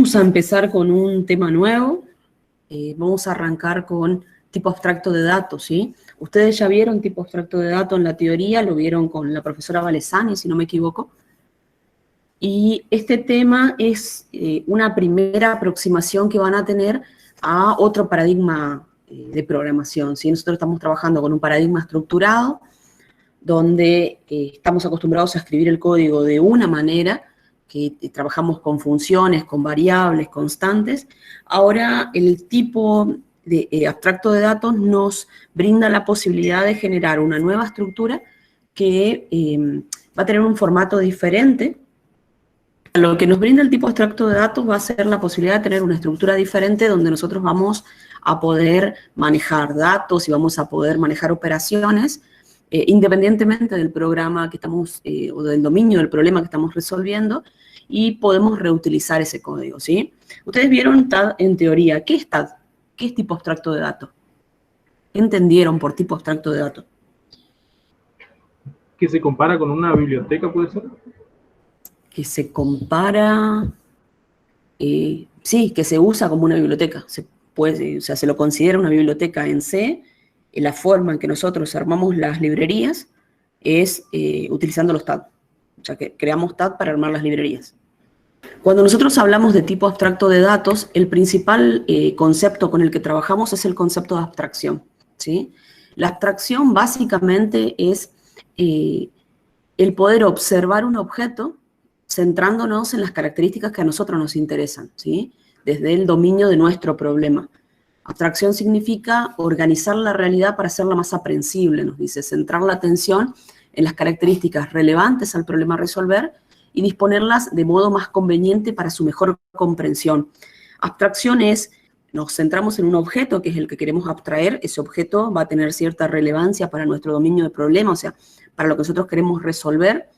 Vamos a empezar con un tema nuevo. Vamos a arrancar con tipo abstracto de datos, ¿sí? Ustedes ya vieron tipo abstracto de datos en la teoría, lo vieron con la profesora Valesani, si no me equivoco. Y este tema es una primera aproximación que van a tener a otro paradigma de programación, ¿sí? Nosotros estamos trabajando con un paradigma estructurado, donde estamos acostumbrados a escribir el código de una manera, que trabajamos con funciones, con variables, constantes. Ahora el tipo de abstracto de datos nos brinda la posibilidad de generar una nueva estructura que va a tener un formato diferente. Lo que nos brinda el tipo abstracto de datos va a ser la posibilidad de tener una estructura diferente donde nosotros vamos a poder manejar datos y vamos a poder manejar operaciones independientemente del programa que estamos, o del dominio del problema que estamos resolviendo, y podemos reutilizar ese código, ¿sí? Ustedes vieron TAD en teoría. ¿Qué es TAD? ¿Qué es tipo abstracto de datos? ¿Qué entendieron por tipo abstracto de datos? Que se compara con una biblioteca, ¿puede ser? Que se compara... sí, que se usa como una biblioteca. O sea, se lo considera una biblioteca en C. La forma en que nosotros armamos las librerías es utilizando los TAD. O sea, que creamos TAD para armar las librerías. Cuando nosotros hablamos de tipo abstracto de datos, el principal concepto con el que trabajamos es el concepto de abstracción, ¿sí? La abstracción básicamente es el poder observar un objeto centrándonos en las características que a nosotros nos interesan, ¿sí? Desde el dominio de nuestro problema. Abstracción significa organizar la realidad para hacerla más aprehensible, nos dice, centrar la atención en las características relevantes al problema a resolver y disponerlas de modo más conveniente para su mejor comprensión. Abstracción es, nos centramos en un objeto que es el que queremos abstraer, ese objeto va a tener cierta relevancia para nuestro dominio de problema, o sea, para lo que nosotros queremos resolver,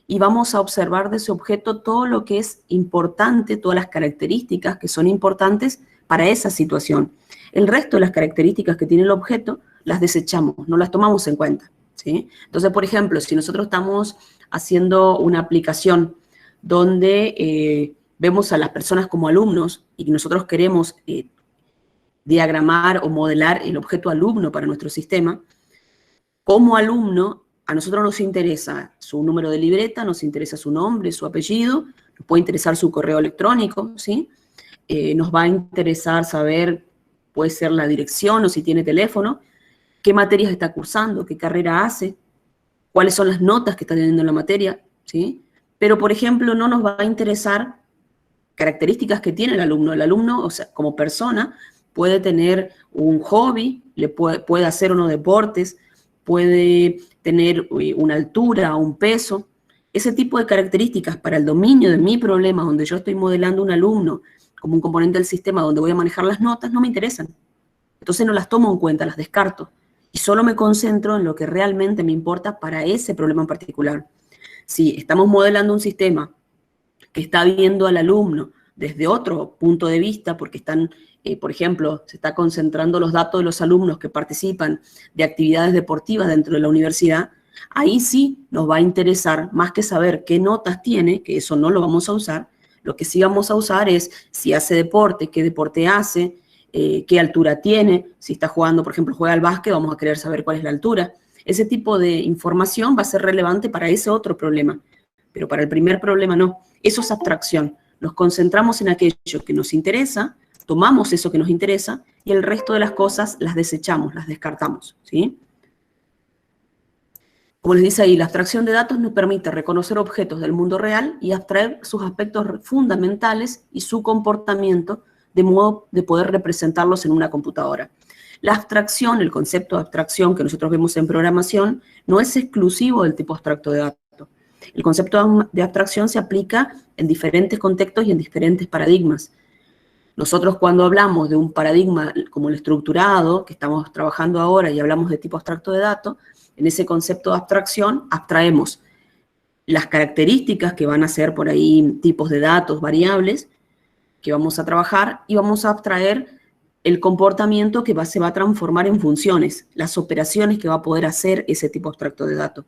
y vamos a observar de ese objeto todo lo que es importante, todas las características que son importantes para esa situación. El resto de las características que tiene el objeto las desechamos, no las tomamos en cuenta, ¿sí? Entonces, por ejemplo, si nosotros estamos haciendo una aplicación donde vemos a las personas como alumnos y nosotros queremos diagramar o modelar el objeto alumno para nuestro sistema, como alumno, a nosotros nos interesa su número de libreta, nos interesa su nombre, su apellido, nos puede interesar su correo electrónico, ¿sí? Nos va a interesar saber, puede ser la dirección o si tiene teléfono, qué materias está cursando, qué carrera hace, cuáles son las notas que está teniendo en la materia, ¿sí? Pero, por ejemplo, no nos va a interesar características que tiene el alumno. El alumno, o sea, como persona, puede tener un hobby, puede hacer unos deportes, puede tener una altura, un peso. Ese tipo de características para el dominio de mi problema, donde yo estoy modelando un alumno como un componente del sistema donde voy a manejar las notas, no me interesan. Entonces no las tomo en cuenta, las descarto. Y solo me concentro en lo que realmente me importa para ese problema en particular. Si estamos modelando un sistema que está viendo al alumno desde otro punto de vista, porque están, por ejemplo, se está concentrando los datos de los alumnos que participan de actividades deportivas dentro de la universidad, ahí sí nos va a interesar, más que saber qué notas tiene, que eso no lo vamos a usar, lo que sí vamos a usar es si hace deporte, qué deporte hace, qué altura tiene, si está jugando, por ejemplo, juega al básquet, vamos a querer saber cuál es la altura. Ese tipo de información va a ser relevante para ese otro problema, pero para el primer problema no. Eso es abstracción. Nos concentramos en aquello que nos interesa, tomamos eso que nos interesa y el resto de las cosas las desechamos, las descartamos, ¿sí? Como les dice ahí, la abstracción de datos nos permite reconocer objetos del mundo real y abstraer sus aspectos fundamentales y su comportamiento de modo de poder representarlos en una computadora. La abstracción, el concepto de abstracción que nosotros vemos en programación, no es exclusivo del tipo abstracto de datos. El concepto de abstracción se aplica en diferentes contextos y en diferentes paradigmas. Nosotros cuando hablamos de un paradigma como el estructurado, que estamos trabajando ahora y hablamos de tipo abstracto de datos, en ese concepto de abstracción abstraemos las características que van a ser por ahí tipos de datos, variables, que vamos a trabajar y vamos a abstraer el comportamiento que se va a transformar en funciones, las operaciones que va a poder hacer ese tipo abstracto de datos.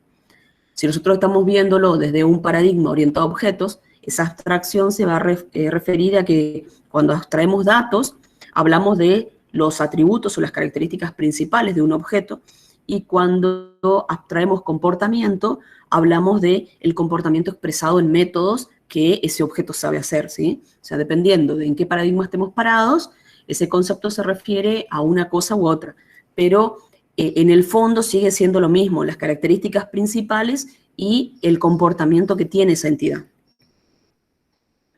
Si nosotros estamos viéndolo desde un paradigma orientado a objetos, esa abstracción se va a referir a que cuando abstraemos datos, hablamos de los atributos o las características principales de un objeto, y cuando abstraemos comportamiento, hablamos del comportamiento expresado en métodos que ese objeto sabe hacer, ¿sí? O sea, dependiendo de en qué paradigma estemos parados, ese concepto se refiere a una cosa u otra, pero en el fondo sigue siendo lo mismo, las características principales y el comportamiento que tiene esa entidad.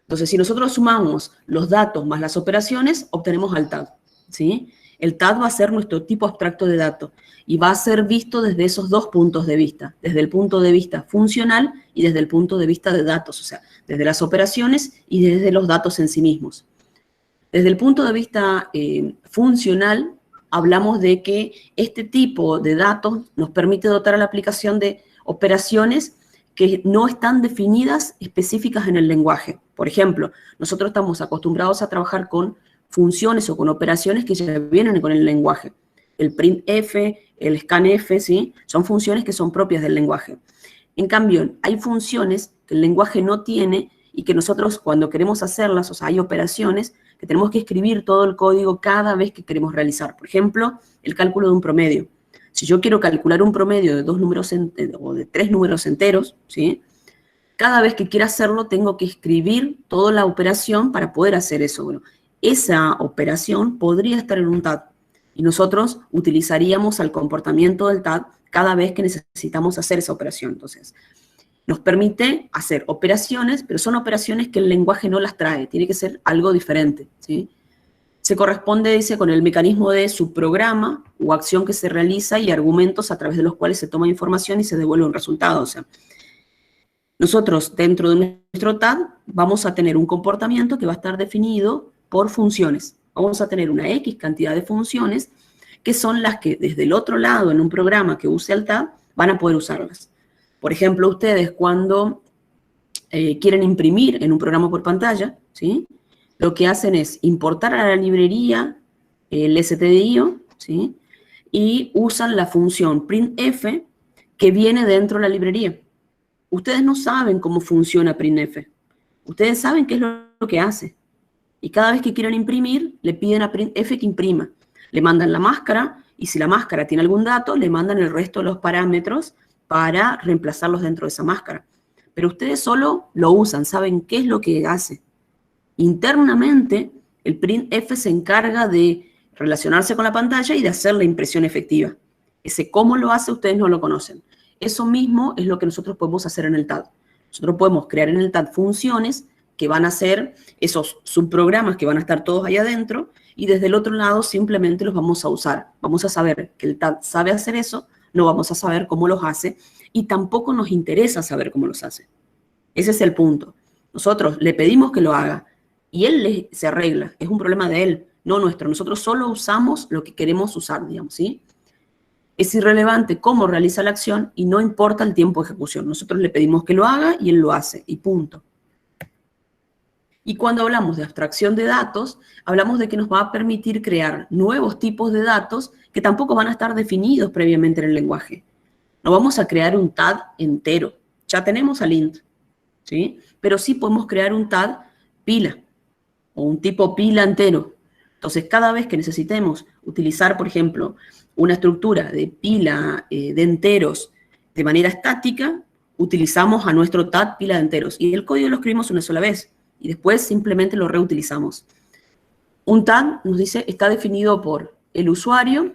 Entonces, si nosotros sumamos los datos más las operaciones, obtenemos al TAD, ¿sí? El TAD va a ser nuestro tipo abstracto de datos y va a ser visto desde esos dos puntos de vista, desde el punto de vista funcional y desde el punto de vista de datos, o sea, desde las operaciones y desde los datos en sí mismos. Desde el punto de vista funcional, hablamos de que este tipo de datos nos permite dotar a la aplicación de operaciones que no están definidas específicas en el lenguaje. Por ejemplo, nosotros estamos acostumbrados a trabajar con funciones o con operaciones que ya vienen con el lenguaje. El printf, el scanf, ¿sí? Son funciones que son propias del lenguaje. En cambio, hay funciones que el lenguaje no tiene y que nosotros cuando queremos hacerlas, o sea, hay operaciones que tenemos que escribir todo el código cada vez que queremos realizar. Por ejemplo, el cálculo de un promedio. Si yo quiero calcular un promedio de 2 números o de 3 números enteros, ¿sí? Cada vez que quiera hacerlo tengo que escribir toda la operación para poder hacer eso. Bueno, esa operación podría estar en un TAD y nosotros utilizaríamos el comportamiento del TAD cada vez que necesitamos hacer esa operación. Entonces, nos permite hacer operaciones, pero son operaciones que el lenguaje no las trae, tiene que ser algo diferente, ¿sí? Se corresponde, dice, con el mecanismo de subprograma o acción que se realiza y argumentos a través de los cuales se toma información y se devuelve un resultado. O sea, nosotros dentro de nuestro TAD vamos a tener un comportamiento que va a estar definido por funciones. Vamos a tener una X cantidad de funciones que son las que desde el otro lado en un programa que use el TAD van a poder usarlas. Por ejemplo, ustedes cuando quieren imprimir en un programa por pantalla, ¿sí? Lo que hacen es importar a la librería el stdio, ¿sí? Y usan la función printf que viene dentro de la librería. Ustedes no saben cómo funciona printf. Ustedes saben qué es lo que hace. Y cada vez que quieren imprimir, le piden a printf que imprima. Le mandan la máscara, y si la máscara tiene algún dato, le mandan el resto de los parámetros para reemplazarlos dentro de esa máscara. Pero ustedes solo lo usan, saben qué es lo que hace. Internamente, el printf se encarga de relacionarse con la pantalla y de hacer la impresión efectiva. Ese cómo lo hace, ustedes no lo conocen. Eso mismo es lo que nosotros podemos hacer en el TAD. Nosotros podemos crear en el TAD funciones que van a ser esos subprogramas que van a estar todos ahí adentro y desde el otro lado simplemente los vamos a usar. Vamos a saber que el TAD sabe hacer eso, no vamos a saber cómo los hace y tampoco nos interesa saber cómo los hace. Ese es el punto. Nosotros le pedimos que lo haga y él se arregla. Es un problema de él, no nuestro. Nosotros solo usamos lo que queremos usar, digamos, ¿sí? Es irrelevante cómo realiza la acción y no importa el tiempo de ejecución. Nosotros le pedimos que lo haga y él lo hace, y punto. Y cuando hablamos de abstracción de datos, hablamos de que nos va a permitir crear nuevos tipos de datos que tampoco van a estar definidos previamente en el lenguaje. No vamos a crear un TAD entero. Ya tenemos al int, ¿sí? Pero sí podemos crear un TAD pila o un tipo pila entero. Entonces, cada vez que necesitemos utilizar, por ejemplo, una estructura de pila de enteros de manera estática, utilizamos a nuestro TAD pila de enteros. Y el código lo escribimos una sola vez y después simplemente lo reutilizamos. Un TAD, nos dice, está definido por el usuario,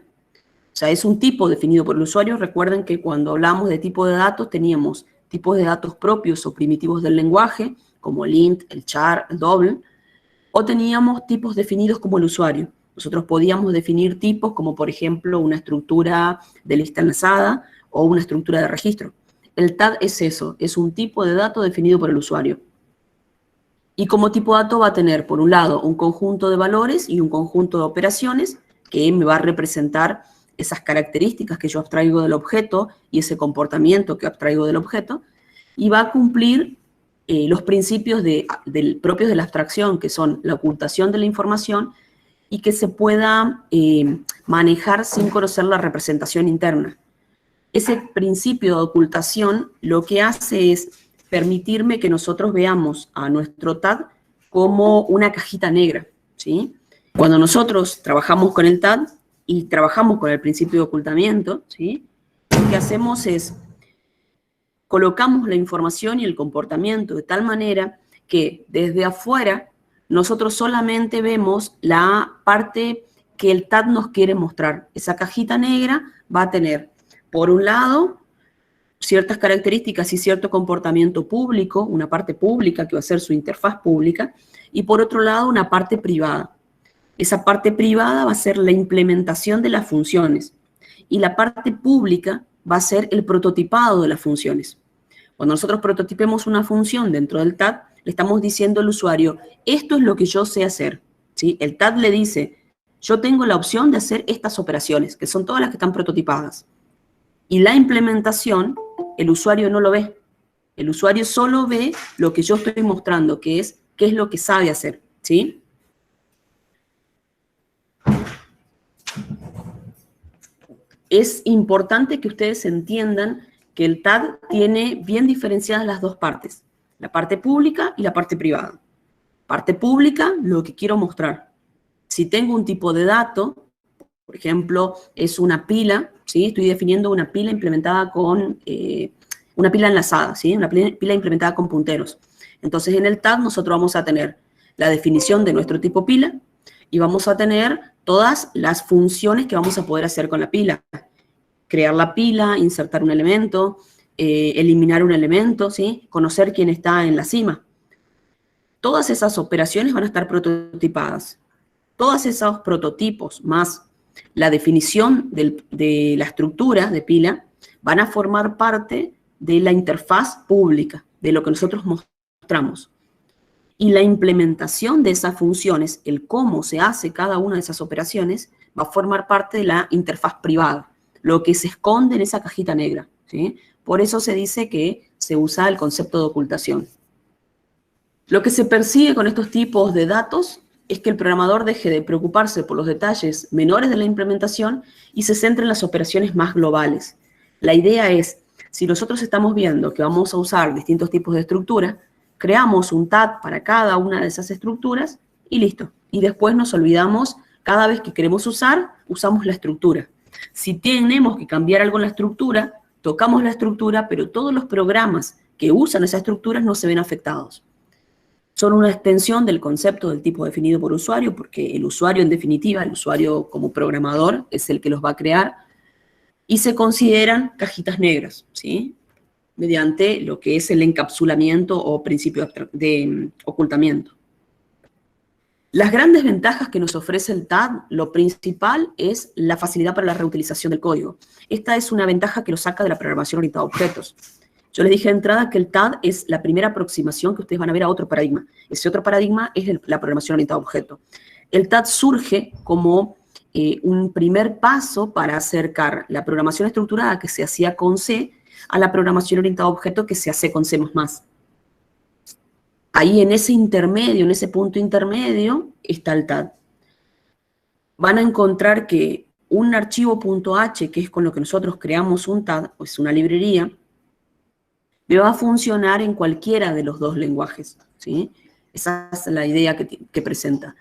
o sea, es un tipo definido por el usuario. Recuerden que cuando hablamos de tipo de datos teníamos tipos de datos propios o primitivos del lenguaje, como el int, el char, el double, o teníamos tipos definidos como el usuario. Nosotros podíamos definir tipos como, por ejemplo, una estructura de lista enlazada o una estructura de registro. El TAD es eso, es un tipo de dato definido por el usuario. Y como tipo de dato va a tener, por un lado, un conjunto de valores y un conjunto de operaciones que me va a representar esas características que yo abstraigo del objeto y ese comportamiento que abstraigo del objeto, y va a cumplir los principios propios de la abstracción, que son la ocultación de la información y que se pueda manejar sin conocer la representación interna. Ese principio de ocultación lo que hace es permitirme que nosotros veamos a nuestro TAD como una cajita negra, ¿sí? Cuando nosotros trabajamos con el TAD y trabajamos con el principio de ocultamiento, ¿sí? Lo que hacemos es colocamos la información y el comportamiento de tal manera que desde afuera nosotros solamente vemos la parte que el TAD nos quiere mostrar. Esa cajita negra va a tener, por un lado, ciertas características y cierto comportamiento público, una parte pública que va a ser su interfaz pública, y por otro lado, una parte privada. Esa parte privada va a ser la implementación de las funciones, y la parte pública va a ser el prototipado de las funciones. Cuando nosotros prototipemos una función dentro del TAD, le estamos diciendo al usuario, esto es lo que yo sé hacer, ¿sí? El TAD le dice, yo tengo la opción de hacer estas operaciones, que son todas las que están prototipadas. Y la implementación, el usuario no lo ve. El usuario solo ve lo que yo estoy mostrando, que es qué es lo que sabe hacer, ¿sí? Es importante que ustedes entiendan que el TAD tiene bien diferenciadas las dos partes, la parte pública y la parte privada. Parte pública, lo que quiero mostrar. Si tengo un tipo de dato, por ejemplo, es una pila, ¿sí? Estoy definiendo una pila implementada con, una pila enlazada, ¿sí? Una pila implementada con punteros. Entonces, en el TAD nosotros vamos a tener la definición de nuestro tipo pila y vamos a tener todas las funciones que vamos a poder hacer con la pila. Crear la pila, insertar un elemento, eliminar un elemento, ¿sí? Conocer quién está en la cima. Todas esas operaciones van a estar prototipadas. Todos esos prototipos más la definición de la estructura de pila van a formar parte de la interfaz pública, de lo que nosotros mostramos. Y la implementación de esas funciones, el cómo se hace cada una de esas operaciones, va a formar parte de la interfaz privada, lo que se esconde en esa cajita negra, ¿sí? Por eso se dice que se usa el concepto de ocultación. Lo que se persigue con estos tipos de datos es que el programador deje de preocuparse por los detalles menores de la implementación y se centre en las operaciones más globales. La idea es, si nosotros estamos viendo que vamos a usar distintos tipos de estructura, creamos un TAD para cada una de esas estructuras y listo. Y después nos olvidamos, cada vez que queremos usar, usamos la estructura. Si tenemos que cambiar algo en la estructura, tocamos la estructura, pero todos los programas que usan esa estructura no se ven afectados. Son una extensión del concepto del tipo definido por usuario, porque el usuario, en definitiva, el usuario como programador, es el que los va a crear, y se consideran cajitas negras, ¿sí? Mediante lo que es el encapsulamiento o principio de ocultamiento. Las grandes ventajas que nos ofrece el TAD, lo principal es la facilidad para la reutilización del código. Esta es una ventaja que lo saca de la programación orientada a objetos. Yo les dije de entrada que el TAD es la primera aproximación que ustedes van a ver a otro paradigma. Ese otro paradigma es la programación orientada a objetos. El TAD surge como un primer paso para acercar la programación estructurada que se hacía con C a la programación orientada a objetos que se hace con C++. Ahí en ese intermedio, en ese punto intermedio, está el TAD. Van a encontrar que un archivo .h, que es con lo que nosotros creamos un TAD, o es una librería, me va a funcionar en cualquiera de los dos lenguajes, ¿sí? Esa es la idea que presenta.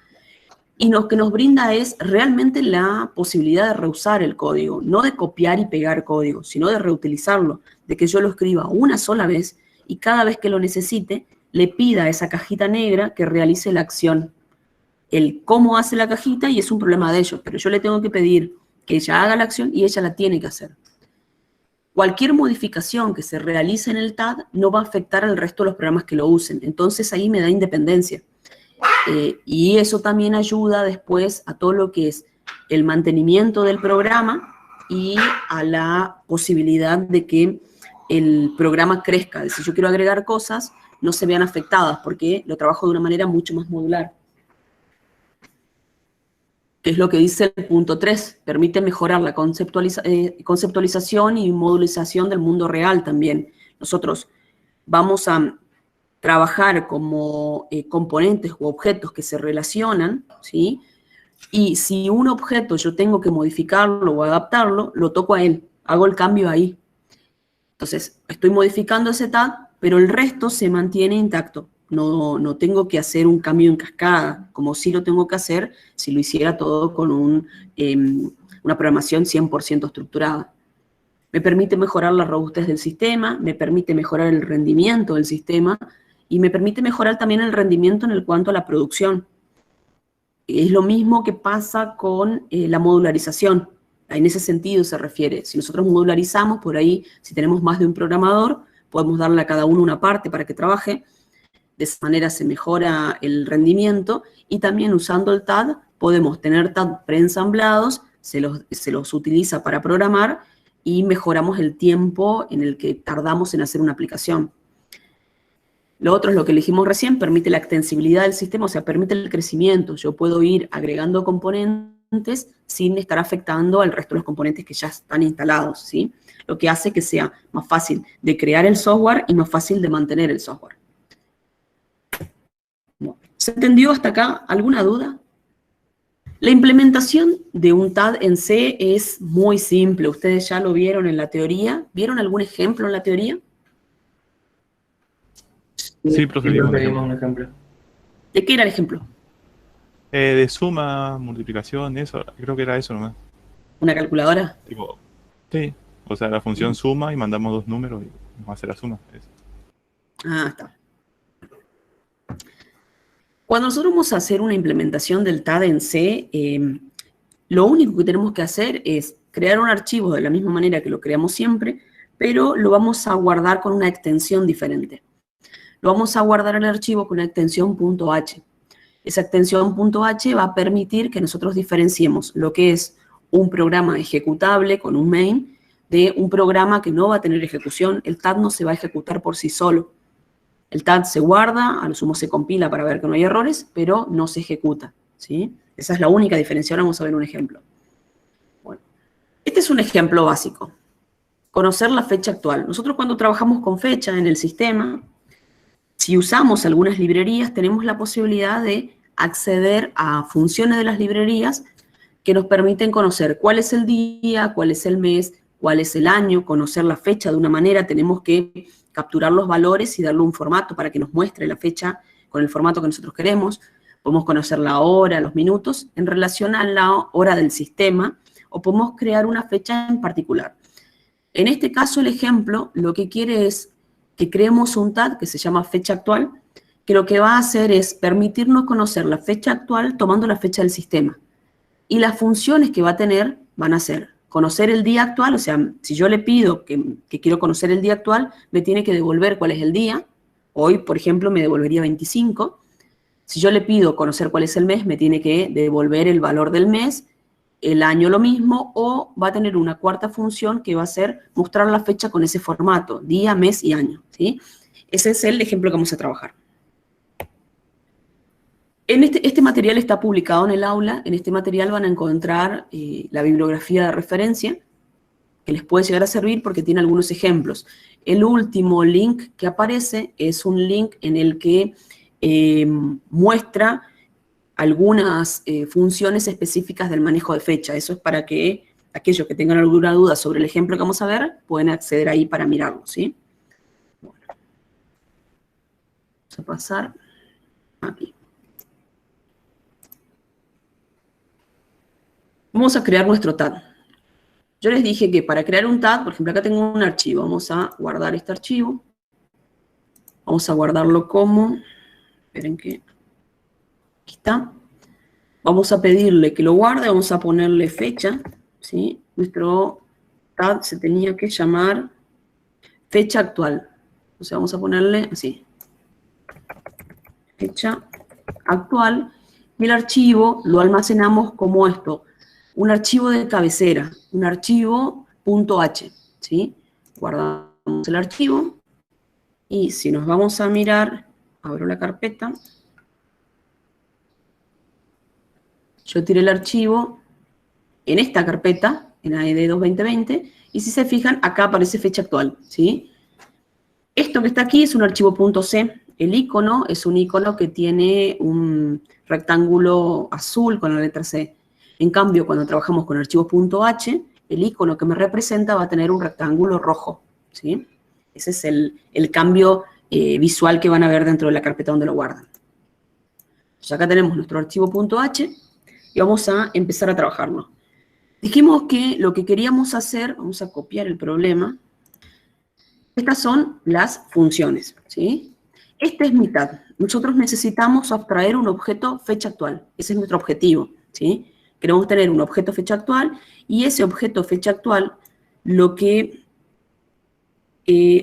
Y lo que nos brinda es realmente la posibilidad de reusar el código, no de copiar y pegar código, sino de reutilizarlo, de que yo lo escriba una sola vez y cada vez que lo necesite, le pida a esa cajita negra que realice la acción. El cómo hace la cajita y es un problema de ellos, pero yo le tengo que pedir que ella haga la acción y ella la tiene que hacer. Cualquier modificación que se realice en el TAD no va a afectar al resto de los programas que lo usen. Entonces ahí me da independencia. Y eso también ayuda después a todo lo que es el mantenimiento del programa y a la posibilidad de que el programa crezca. Si yo quiero agregar cosas, no se vean afectadas porque lo trabajo de una manera mucho más modular. Que es lo que dice el punto 3, permite mejorar la conceptualización y modulización del mundo real también. Nosotros vamos a trabajar como componentes u objetos que se relacionan, ¿sí? Y si un objeto yo tengo que modificarlo o adaptarlo, lo toco a él, hago el cambio ahí. Entonces, estoy modificando ese TAD, pero el resto se mantiene intacto. No tengo que hacer un cambio en cascada, como sí lo tengo que hacer si lo hiciera todo con una programación 100% estructurada. Me permite mejorar la robustez del sistema, me permite mejorar el rendimiento del sistema y me permite mejorar también el rendimiento en cuanto a la producción. Es lo mismo que pasa con la modularización. En ese sentido se refiere. Si nosotros modularizamos, por ahí, si tenemos más de un programador, podemos darle a cada uno una parte para que trabaje. De esa manera se mejora el rendimiento y también usando el TAD podemos tener TAD preensamblados, se los utiliza para programar y mejoramos el tiempo en el que tardamos en hacer una aplicación. Lo otro es lo que elegimos recién, permite la extensibilidad del sistema, o sea, permite el crecimiento. Yo puedo ir agregando componentes sin estar afectando al resto de los componentes que ya están instalados, ¿sí? Lo que hace que sea más fácil de crear el software y más fácil de mantener el software. ¿Se entendió hasta acá? ¿Alguna duda? La implementación de un TAD en C es muy simple. Ustedes ya lo vieron en la teoría. ¿Vieron algún ejemplo en la teoría? Sí, procedimos un ejemplo. ¿De qué era el ejemplo? De suma, multiplicación, eso. Creo que era eso nomás. ¿Una calculadora? Tipo, sí. O sea, la función suma y mandamos dos números y nos hace la suma. Eso. Ah, está. Cuando nosotros vamos a hacer una implementación del TAD en C, lo único que tenemos que hacer es crear un archivo de la misma manera que lo creamos siempre, pero lo vamos a guardar con una extensión diferente. Lo vamos a guardar el archivo con una extensión .h. Esa extensión .h va a permitir que nosotros diferenciemos lo que es un programa ejecutable con un main de un programa que no va a tener ejecución. El TAD no se va a ejecutar por sí solo. El TAD se guarda, a lo sumo se compila para ver que no hay errores, pero no se ejecuta, ¿sí? Esa es la única diferencia. Ahora vamos a ver un ejemplo. Bueno, este es un ejemplo básico. Conocer la fecha actual. Nosotros cuando trabajamos con fecha en el sistema, si usamos algunas librerías, tenemos la posibilidad de acceder a funciones de las librerías que nos permiten conocer cuál es el día, cuál es el mes, cuál es el año, conocer la fecha de una manera. Tenemos que capturar los valores y darle un formato para que nos muestre la fecha con el formato que nosotros queremos. Podemos conocer la hora, los minutos, en relación a la hora del sistema, o podemos crear una fecha en particular. En este caso, el ejemplo, lo que quiere es que creemos un TAD que se llama fecha actual, que lo que va a hacer es permitirnos conocer la fecha actual tomando la fecha del sistema. Y las funciones que va a tener van a ser conocer el día actual, o sea, si yo le pido que quiero conocer el día actual, me tiene que devolver cuál es el día. Hoy, por ejemplo, me devolvería 25. Si yo le pido conocer cuál es el mes, me tiene que devolver el valor del mes, el año lo mismo, o va a tener una cuarta función que va a ser mostrar la fecha con ese formato, día, mes y año, ¿sí? Ese es el ejemplo que vamos a trabajar. Este material está publicado en el aula. En este material van a encontrar la bibliografía de referencia que les puede llegar a servir porque tiene algunos ejemplos. El último link que aparece es un link en el que muestra algunas funciones específicas del manejo de fecha. Eso es para que aquellos que tengan alguna duda sobre el ejemplo que vamos a ver pueden acceder ahí para mirarlo, ¿sí? Bueno. Vamos a pasar aquí. Vamos a crear nuestro TAD. Yo les dije que para crear un TAD, por ejemplo, acá tengo un archivo. Vamos a guardar este archivo. Vamos a guardarlo como... Esperen que... Aquí está. Vamos a pedirle que lo guarde. Vamos a ponerle fecha, ¿sí? Nuestro TAD se tenía que llamar fecha actual. O sea, vamos a ponerle así. Fecha actual. Y el archivo lo almacenamos como esto. Un archivo de cabecera, un archivo .h, ¿sí? Guardamos el archivo y si nos vamos a mirar, abro la carpeta, yo tiré el archivo en esta carpeta, en AED 2020, y si se fijan, acá aparece fecha actual, ¿sí? Esto que está aquí es un archivo .c, el icono es un icono que tiene un rectángulo azul con la letra C. En cambio, cuando trabajamos con archivos .h, el icono que me representa va a tener un rectángulo rojo, ¿sí? Ese es el cambio visual que van a ver dentro de la carpeta donde lo guardan. Entonces acá tenemos nuestro archivo .h y vamos a empezar a trabajarlo. Dijimos que lo que queríamos hacer, vamos a copiar el problema. Estas son las funciones, ¿sí? Esta es mitad. Nosotros necesitamos abstraer un objeto fecha actual. Ese es nuestro objetivo, ¿sí? Queremos tener un objeto fecha actual y ese objeto fecha actual, lo que...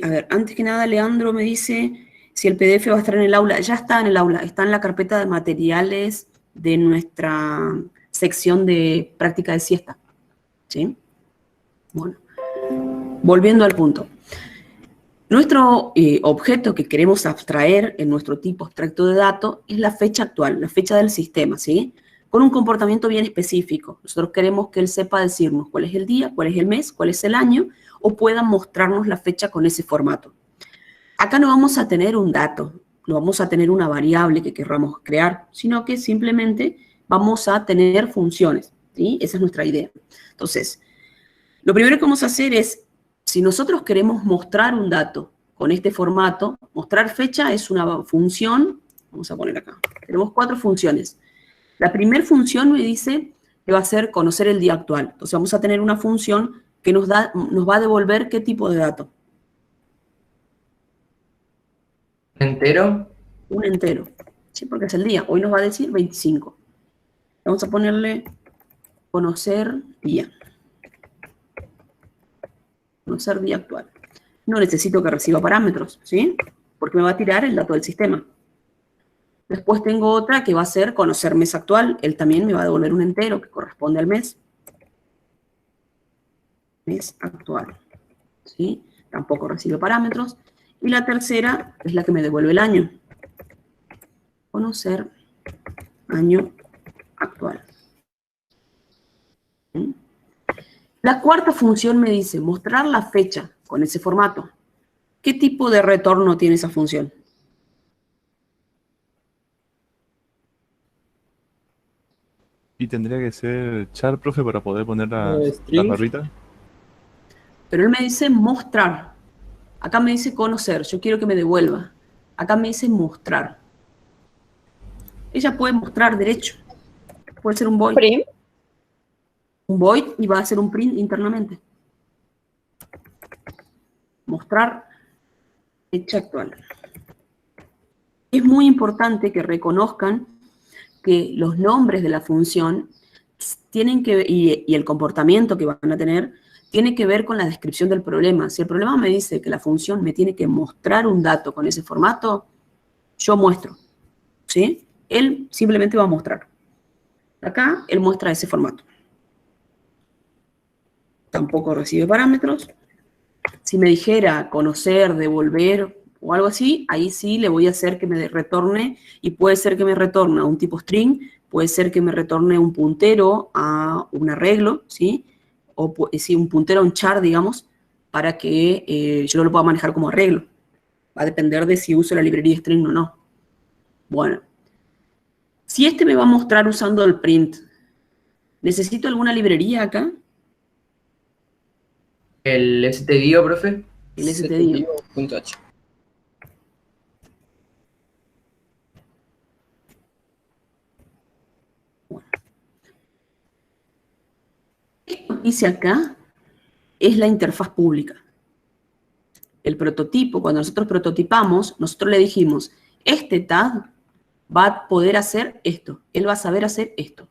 a ver, antes que nada, Leandro me dice si el PDF va a estar en el aula. Ya está en el aula, está en la carpeta de materiales de nuestra sección de práctica de siesta, ¿sí? Bueno, volviendo al punto. Nuestro objeto que queremos abstraer en nuestro tipo abstracto de datos es la fecha actual, la fecha del sistema, ¿sí? Con un comportamiento bien específico. Nosotros queremos que él sepa decirnos cuál es el día, cuál es el mes, cuál es el año, o pueda mostrarnos la fecha con ese formato. Acá no vamos a tener un dato, no vamos a tener una variable que querramos crear, sino que simplemente vamos a tener funciones, ¿sí? Esa es nuestra idea. Entonces, lo primero que vamos a hacer es, si nosotros queremos mostrar un dato con este formato, mostrar fecha es una función, vamos a poner acá, tenemos 4 funciones. La primera función me dice que va a ser conocer el día actual. Entonces vamos a tener una función que nos va a devolver qué tipo de dato. ¿Entero? Un entero. Sí, porque es el día. Hoy nos va a decir 25. Vamos a ponerle conocer día. Conocer día actual. No necesito que reciba parámetros, ¿sí? Porque me va a tirar el dato del sistema. Después tengo otra que va a ser conocer mes actual. Él también me va a devolver un entero que corresponde al mes. Mes actual. ¿Sí? Tampoco recibe parámetros. Y la tercera es la que me devuelve el año. Conocer año actual. ¿Sí? La cuarta función me dice mostrar la fecha con ese formato. ¿Qué tipo de retorno tiene esa función? Y tendría que ser char, profe, para poder poner la String. barrita. Pero él me dice mostrar. Acá me dice conocer. Yo quiero que me devuelva. Acá me dice mostrar. Ella puede mostrar derecho. Puede ser un void. Print. Un void y va a hacer un print internamente. Mostrar fecha actual. Es muy importante que reconozcan que los nombres de la función tienen que y el comportamiento que van a tener tiene que ver con la descripción del problema. Si el problema me dice que la función me tiene que mostrar un dato con ese formato, yo muestro, ¿sí? Él simplemente va a mostrar. Acá, él muestra ese formato. Tampoco recibe parámetros. Si me dijera conocer, devolver o algo así, ahí sí le voy a hacer que me retorne, y puede ser que me retorne a un tipo string, puede ser que me retorne un puntero a un arreglo, ¿sí? O sí, un puntero a un char, digamos, para que yo lo pueda manejar como arreglo. Va a depender de si uso la librería string o no. Bueno, si este me va a mostrar usando el print, ¿necesito alguna librería acá? ¿El stdio, profe? El stdio. .h. Esto que dice acá es la interfaz pública. El prototipo, cuando nosotros prototipamos, nosotros le dijimos, este tag va a poder hacer esto, él va a saber hacer esto.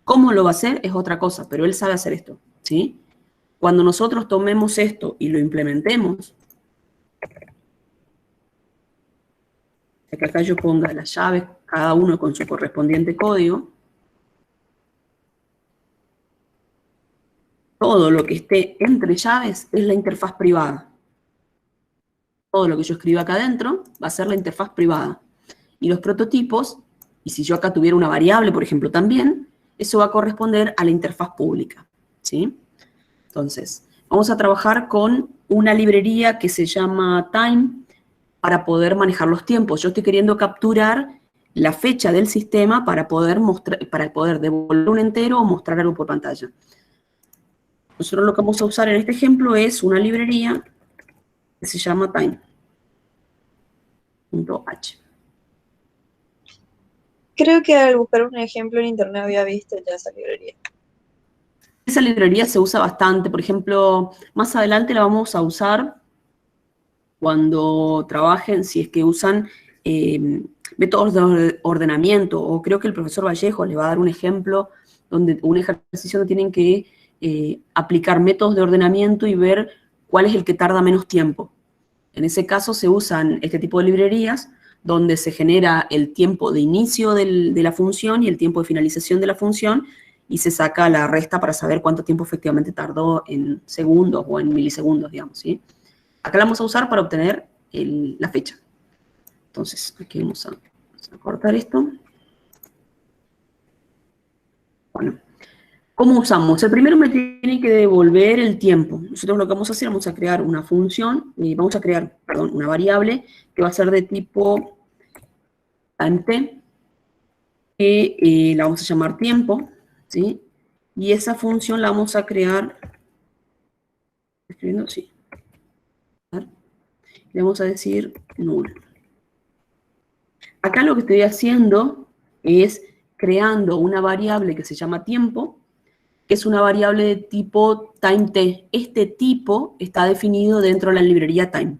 ¿Cómo lo va a hacer? Es otra cosa, pero él sabe hacer esto, ¿sí? Cuando nosotros tomemos esto y lo implementemos, que acá yo ponga las llaves, cada uno con su correspondiente código, todo lo que esté entre llaves es la interfaz privada. Todo lo que yo escriba acá adentro va a ser la interfaz privada. Y los prototipos, y si yo acá tuviera una variable, por ejemplo, también, eso va a corresponder a la interfaz pública, ¿sí? Entonces, vamos a trabajar con una librería que se llama Time para poder manejar los tiempos. Yo estoy queriendo capturar la fecha del sistema para poder devolver un entero o mostrar algo por pantalla. Nosotros lo que vamos a usar en este ejemplo es una librería que se llama time.h. Creo que al buscar un ejemplo en internet había visto ya esa librería. Esa librería se usa bastante, por ejemplo, más adelante la vamos a usar cuando trabajen, si es que usan métodos de ordenamiento, o creo que el profesor Vallejo les va a dar un ejemplo, un ejercicio donde tienen que aplicar métodos de ordenamiento y ver cuál es el que tarda menos tiempo. En ese caso se usan este tipo de librerías donde se genera el tiempo de inicio de la función y el tiempo de finalización de la función, y se saca la resta para saber cuánto tiempo efectivamente tardó en segundos o en milisegundos, digamos, ¿sí? Acá la vamos a usar para obtener la fecha. Entonces, aquí vamos a cortar esto. Bueno, ¿cómo usamos? El primero me tiene que devolver el tiempo. Nosotros lo que vamos a hacer, vamos a crear una función, vamos a crear, perdón, una variable que va a ser de tipo time, que la vamos a llamar tiempo, ¿sí? Y esa función la vamos a crear, escribiendo, sí. Le vamos a decir null. Acá lo que estoy haciendo es creando una variable que se llama tiempo, que es una variable de tipo time_t. Este tipo está definido dentro de la librería time,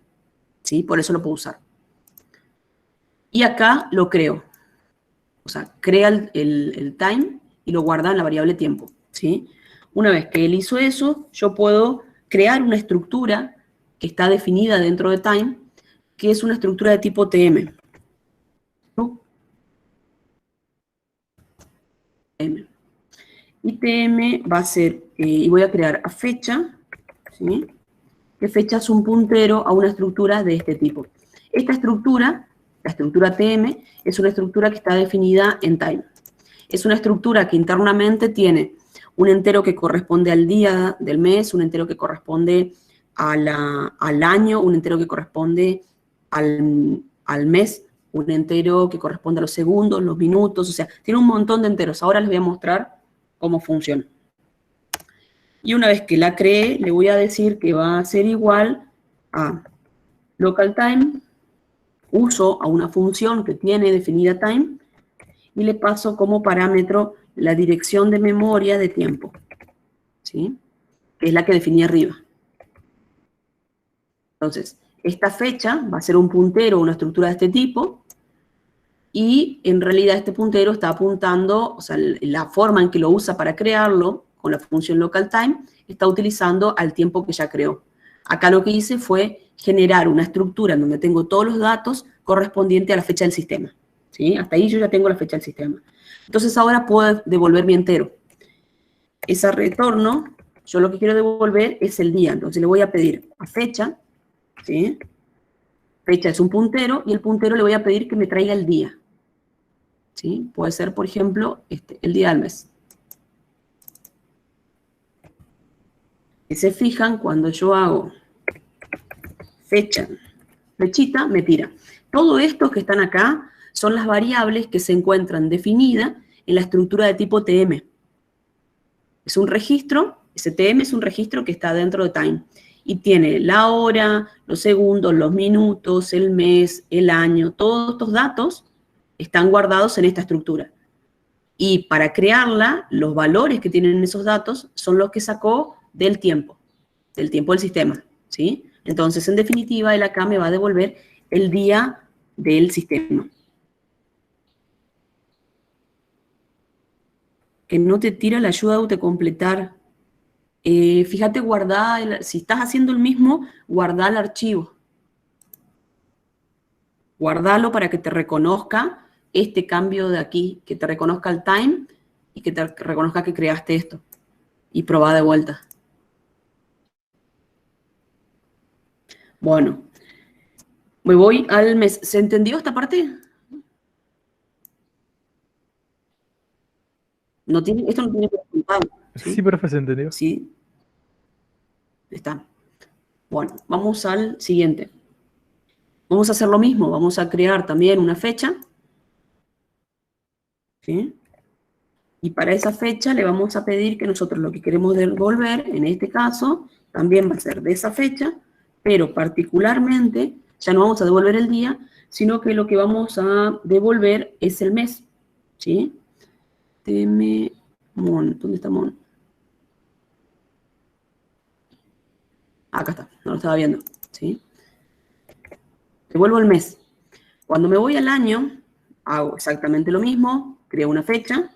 ¿sí? Por eso lo puedo usar. Y acá lo creo. O sea, crea el time y lo guarda en la variable tiempo, ¿sí? Una vez que él hizo eso, yo puedo crear una estructura que está definida dentro de time, que es una estructura de tipo tm. ¿No? Tm. Y tm va a ser, y voy a crear a fecha, ¿sí? Que fecha es un puntero a una estructura de este tipo. Esta estructura, la estructura tm, es una estructura que está definida en time. Es una estructura que internamente tiene un entero que corresponde al día del mes, un entero que corresponde al año, un entero que corresponde al mes, un entero que corresponde a los segundos, los minutos, o sea, tiene un montón de enteros. Ahora les voy a mostrar cómo funciona. Y una vez que la cree, le voy a decir que va a ser igual a local time, uso a una función que tiene definida time, y le paso como parámetro la dirección de memoria de tiempo, ¿sí? Que es la que definí arriba. Entonces, esta fecha va a ser un puntero, una estructura de este tipo, y en realidad este puntero está apuntando, o sea, la forma en que lo usa para crearlo, con la función local time, está utilizando al tiempo que ya creó. Acá lo que hice fue generar una estructura en donde tengo todos los datos correspondientes a la fecha del sistema, ¿sí? Hasta ahí yo ya tengo la fecha del sistema. Entonces ahora puedo devolver mi entero. Ese retorno, yo lo que quiero devolver es el día. Entonces le voy a pedir a fecha, ¿sí? Fecha es un puntero, y el puntero le voy a pedir que me traiga el día, ¿sí? Puede ser, por ejemplo, el día del mes. Y se fijan, cuando yo hago fecha, fechita, me tira. Todo esto que están acá son las variables que se encuentran definidas en la estructura de tipo tm. Es un registro, ese tm es un registro que está dentro de time. Y tiene la hora, los segundos, los minutos, el mes, el año, todos estos datos están guardados en esta estructura. Y para crearla, los valores que tienen esos datos son los que sacó del tiempo del sistema, ¿sí? Entonces, en definitiva, él acá me va a devolver el día del sistema. Que no te tira la ayuda de autocompletar. Fíjate, si estás haciendo el mismo, guardá el archivo. Guardalo para que te reconozca este cambio de aquí, que te reconozca el time y que te reconozca que creaste esto. Y probá de vuelta. Bueno, me voy al mes. ¿Se entendió esta parte? Esto no tiene resultado. Sí, profe, se entendió. Sí. Está. Bueno, vamos al siguiente. Vamos a hacer lo mismo. Vamos a crear también una fecha. ¿Sí? Y para esa fecha le vamos a pedir que nosotros lo que queremos devolver, en este caso, también va a ser de esa fecha, pero particularmente ya no vamos a devolver el día, sino que lo que vamos a devolver es el mes, ¿sí? Mon, ¿dónde está Mon? Acá está, no lo estaba viendo, ¿sí? Devuelvo el mes. Cuando me voy al año, hago exactamente lo mismo, creo una fecha,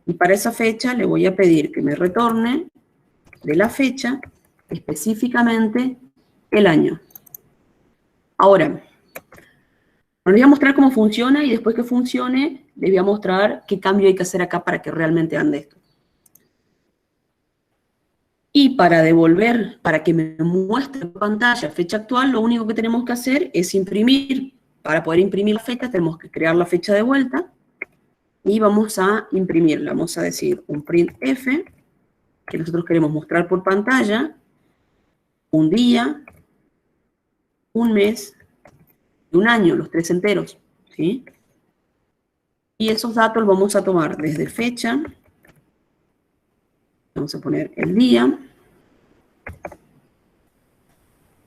y para esa fecha le voy a pedir que me retorne de la fecha específicamente el año. Ahora, les voy a mostrar cómo funciona y después que funcione, les voy a mostrar qué cambio hay que hacer acá para que realmente ande esto. Y para devolver, para que me muestre en pantalla fecha actual, lo único que tenemos que hacer es imprimir. Para poder imprimir la fecha, tenemos que crear la fecha de vuelta y vamos a imprimirla. Vamos a decir un printf, que nosotros queremos mostrar por pantalla, un día, un mes y un año, los 3 enteros, ¿sí? Y esos datos los vamos a tomar desde fecha, vamos a poner el día,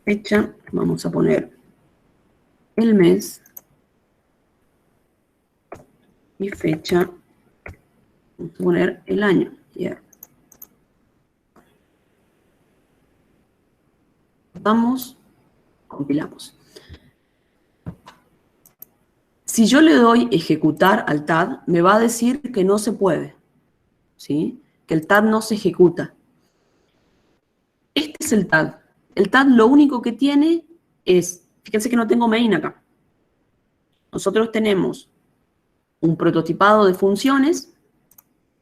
fecha, vamos a poner el mes y fecha, vamos a poner el año. Yeah. Vamos, compilamos. Si yo le doy ejecutar al TAD, me va a decir que no se puede, ¿sí? Que el TAD no se ejecuta. Este es el TAD. El TAD lo único que tiene es, fíjense que no tengo main acá. Nosotros tenemos un prototipado de funciones,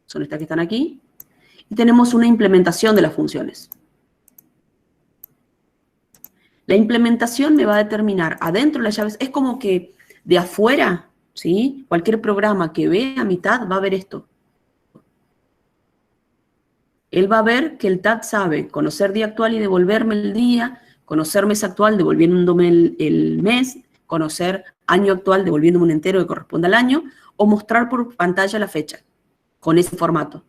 son estas que están aquí, y tenemos una implementación de las funciones. La implementación me va a determinar adentro de las llaves, es como que de afuera, ¿sí? Cualquier programa que vea mi TAD va a ver esto. Él va a ver que el TAD sabe conocer día actual y devolverme el día, conocer mes actual devolviéndome el mes, conocer año actual devolviéndome un entero que corresponde al año, o mostrar por pantalla la fecha, con ese formato.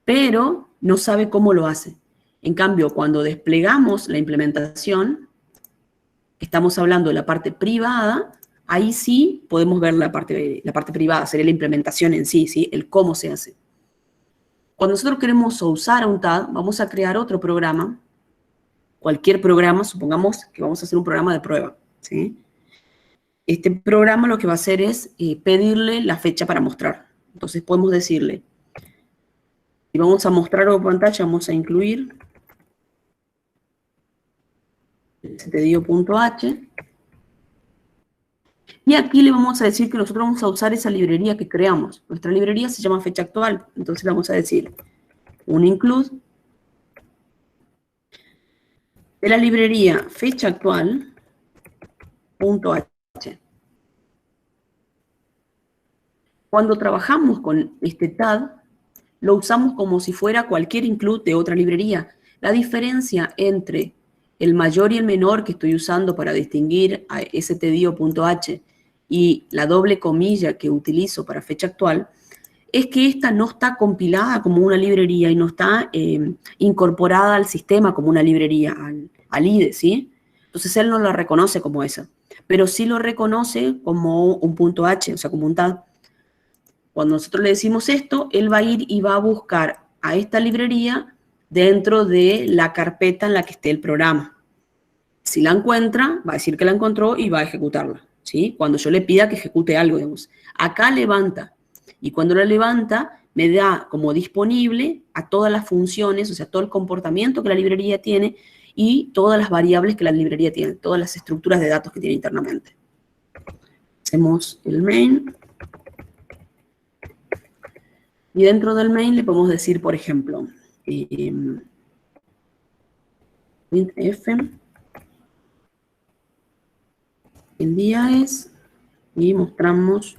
Pero no sabe cómo lo hace. En cambio, cuando desplegamos la implementación, estamos hablando de la parte privada, ahí sí podemos ver la parte privada, sería la implementación en sí, ¿sí? El cómo se hace. Cuando nosotros queremos usar un TAD, vamos a crear otro programa, cualquier programa, supongamos que vamos a hacer un programa de prueba, ¿sí? Este programa lo que va a hacer es pedirle la fecha para mostrar. Entonces podemos decirle, si vamos a mostrar en pantalla, vamos a incluir stdio.h. Y aquí le vamos a decir que nosotros vamos a usar esa librería que creamos. Nuestra librería se llama fecha actual. Entonces le vamos a decir un include de la librería fecha actual.h. Cuando trabajamos con este TAD, lo usamos como si fuera cualquier include de otra librería. La diferencia entre el mayor y el menor que estoy usando para distinguir a stdio.h y la doble comilla que utilizo para fecha actual, es que esta no está compilada como una librería y no está incorporada al sistema como una librería, al IDE, ¿sí? Entonces él no la reconoce como esa, pero sí lo reconoce como un .h, o sea, como un TAD. Cuando nosotros le decimos esto, él va a ir y va a buscar a esta librería dentro de la carpeta en la que esté el programa. Si la encuentra, va a decir que la encontró y va a ejecutarla, ¿sí? Cuando yo le pida que ejecute algo, digamos. Acá levanta, y cuando la levanta, me da como disponible a todas las funciones, o sea, todo el comportamiento que la librería tiene y todas las variables que la librería tiene, todas las estructuras de datos que tiene internamente. Hacemos el main. Y dentro del main le podemos decir, por ejemplo, printf, el día es, y mostramos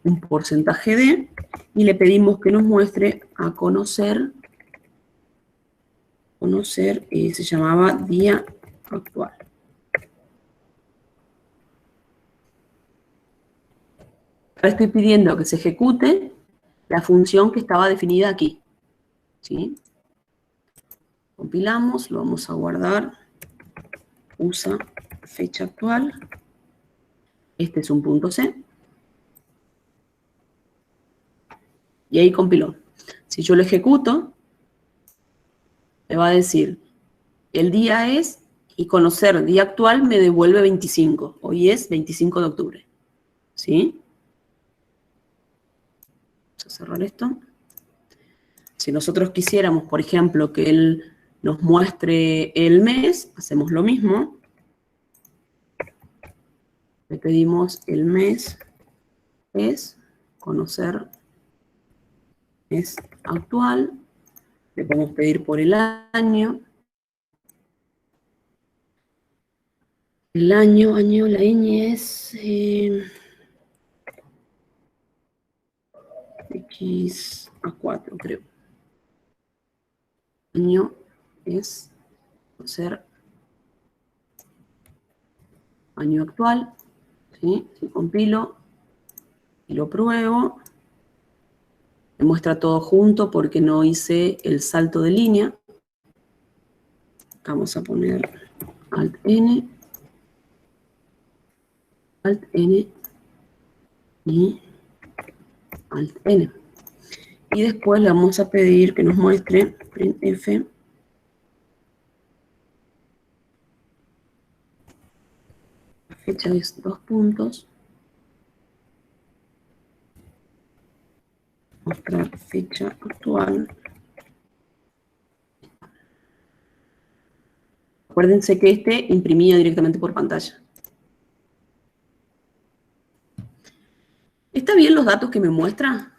un porcentaje de, y le pedimos que nos muestre a conocer, se llamaba día actual. Ahora estoy pidiendo que se ejecute la función que estaba definida aquí, ¿sí? Compilamos, lo vamos a guardar usa fecha actual. Este es un punto C. Y ahí compiló. Si yo lo ejecuto, me va a decir, el día es, y conocer día actual me devuelve 25. Hoy es 25 de octubre. ¿Sí? Vamos a cerrar esto. Si nosotros quisiéramos, por ejemplo, que él nos muestre el mes, hacemos lo mismo. Le pedimos el mes es conocer mes actual. Le podemos pedir por el año. El año, la ñ es X a 4, creo. Año es conocer año actual. ¿Sí? Si compilo y lo pruebo, me muestra todo junto porque no hice el salto de línea. Vamos a poner Alt-N, Alt-N y Alt-N. Y después le vamos a pedir que nos muestre printf la fecha de 2 puntos. Mostrar fecha actual. Acuérdense que este imprimía directamente por pantalla. ¿Está bien los datos que me muestra?